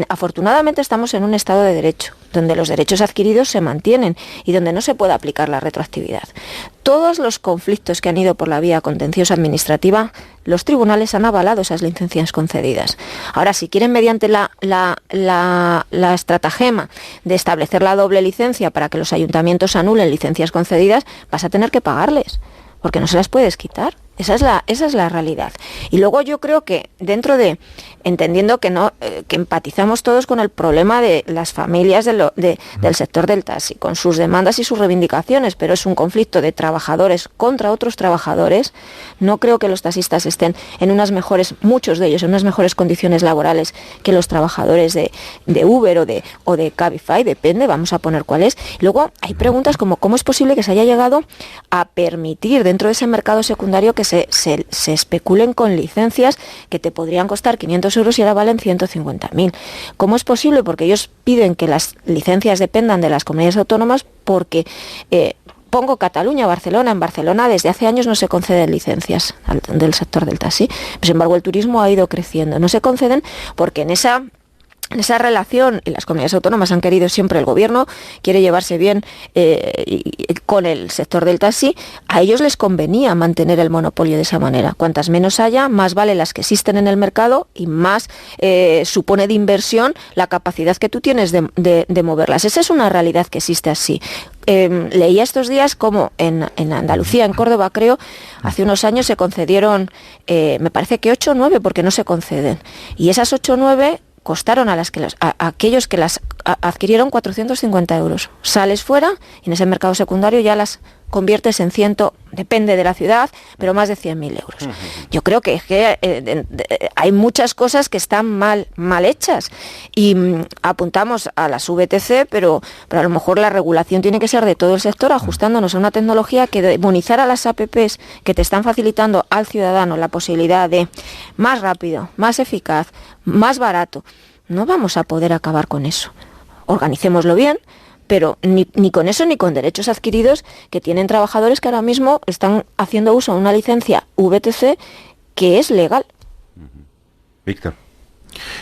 Speaker 7: Afortunadamente estamos en un Estado de Derecho, donde los derechos adquiridos se mantienen y donde no se puede aplicar la retroactividad. Todos los conflictos que han ido por la vía contenciosa administrativa, los tribunales han avalado esas licencias concedidas. Ahora, si quieren mediante la estratagema de establecer la doble licencia para que los ayuntamientos anulen licencias concedidas, vas a tener que pagarles. porque no se las puedes quitar. Esa es la realidad. Y luego yo creo que dentro de, entendiendo que que empatizamos todos con el problema de las familias del sector del taxi, con sus demandas y sus reivindicaciones, pero es un conflicto de trabajadores contra otros trabajadores, no creo que los taxistas estén muchos de ellos, en unas mejores condiciones laborales que los trabajadores de Uber o de Cabify, depende, vamos a poner cuál es. Luego hay preguntas como ¿cómo es posible que se haya llegado a permitir dentro de ese mercado secundario que se especulen con licencias que te podrían costar 500 euros y ahora valen 150.000? ¿Cómo es posible? Porque ellos piden que las licencias dependan de las comunidades autónomas porque... pongo Cataluña, Barcelona. En Barcelona desde hace años no se conceden licencias del sector del taxi. Sin embargo, el turismo ha ido creciendo. No se conceden porque en esa relación, y las comunidades autónomas han querido siempre, el gobierno quiere llevarse bien con el sector del taxi, a ellos les convenía mantener el monopolio de esa manera. Cuantas menos haya, más vale las que existen en el mercado y más supone de inversión la capacidad que tú tienes de moverlas. Esa es una realidad que existe así. Leía estos días como en Andalucía, en Córdoba creo, hace unos años se concedieron, me parece que 8 o 9, porque no se conceden. Y esas 8 o 9 costaron a aquellos que las adquirieron 450 euros. Sales fuera y en ese mercado secundario ya las conviertes en 100, depende de la ciudad, pero más de 100.000 euros. Uh-huh. Yo creo que hay muchas cosas que están mal hechas y apuntamos a las VTC, pero a lo mejor la regulación tiene que ser de todo el sector, ajustándonos a una tecnología que demonizar a las APPs que te están facilitando al ciudadano la posibilidad de más rápido, más eficaz, más barato. No vamos a poder acabar con eso. Organicémoslo bien, pero ni con eso ni con derechos adquiridos que tienen trabajadores que ahora mismo están haciendo uso de una licencia VTC que es legal.
Speaker 2: Víctor.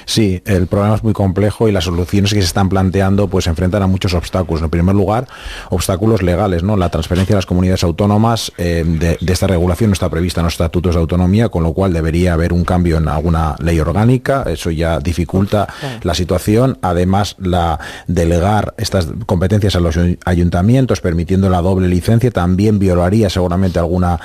Speaker 5: Sí, el problema es muy complejo y las soluciones que se están planteando pues se enfrentan a muchos obstáculos. En primer lugar, obstáculos legales, ¿no? La transferencia a las comunidades autónomas de esta regulación no está prevista en los estatutos de autonomía, con lo cual debería haber un cambio en alguna ley orgánica. Eso ya dificulta la situación. Además, delegar estas competencias a los ayuntamientos, permitiendo la doble licencia, también violaría seguramente alguna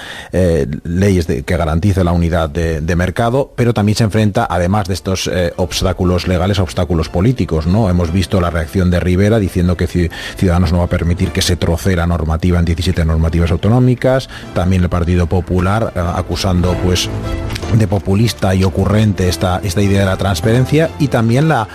Speaker 5: leyes que garantice la unidad de mercado, pero también se enfrenta, además de estos obstáculos legales, a obstáculos políticos, ¿no? Hemos visto la reacción de Rivera diciendo que Ciudadanos no va a permitir que se trocee la normativa en 17 normativas autonómicas. También el Partido Popular acusando pues de populista y ocurrente esta idea de la transparencia, y también la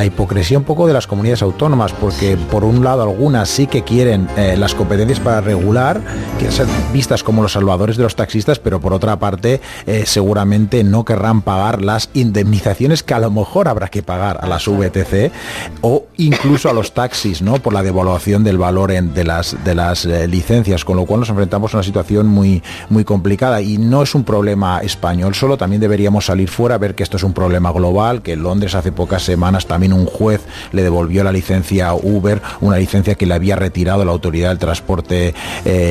Speaker 5: hipocresía un poco de las comunidades autónomas, porque por un lado algunas sí que quieren las competencias para regular, que ser vistas como los salvadores de los taxistas, pero por otra parte seguramente no querrán pagar las indemnizaciones que a lo mejor habrá que pagar a las VTC o incluso a los taxis, ¿no? Por la devaluación del valor de las licencias, con lo cual nos enfrentamos a una situación muy, muy complicada, y no es un problema español solo. También deberíamos salir fuera, ver que esto es un problema global, que en Londres hace pocas semanas también un juez le devolvió la licencia a Uber, una licencia que le había retirado la autoridad del transporte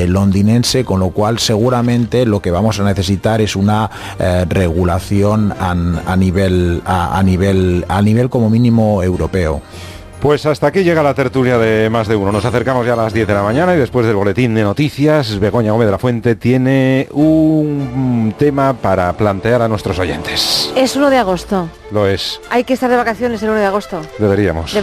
Speaker 5: londinense, con lo cual seguramente lo que vamos a necesitar es una regulación a nivel como mínimo europeo.
Speaker 2: Pues hasta aquí llega la tertulia de Más de Uno. Nos acercamos ya a las 10 de la mañana y después del boletín de noticias, Begoña Gómez de la Fuente tiene un tema para plantear a nuestros oyentes.
Speaker 20: Es 1 de agosto.
Speaker 2: Lo es.
Speaker 20: Hay que estar de vacaciones el 1 de agosto.
Speaker 2: Deberíamos.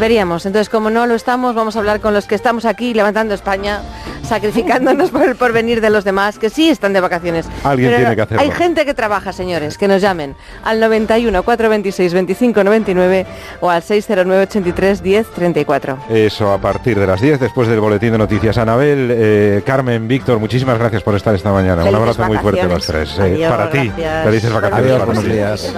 Speaker 20: Entonces, como no lo estamos, vamos a hablar con los que estamos aquí levantando España, sacrificándonos por el porvenir de los demás, que sí están de vacaciones.
Speaker 2: Alguien tiene que hacerlo.
Speaker 20: Hay gente que trabaja, señores, que nos llamen al 91 426 25 99 o al 609 83 10 34.
Speaker 2: Eso a partir de las 10, después del boletín de noticias. Anabel, Carmen, Víctor, muchísimas gracias por estar esta mañana. Un abrazo muy fuerte a los tres.
Speaker 20: Adiós,
Speaker 2: para ti.
Speaker 20: Gracias.
Speaker 2: Felices vacaciones.
Speaker 5: Adiós,
Speaker 2: para
Speaker 5: buenos
Speaker 2: ti.
Speaker 5: días.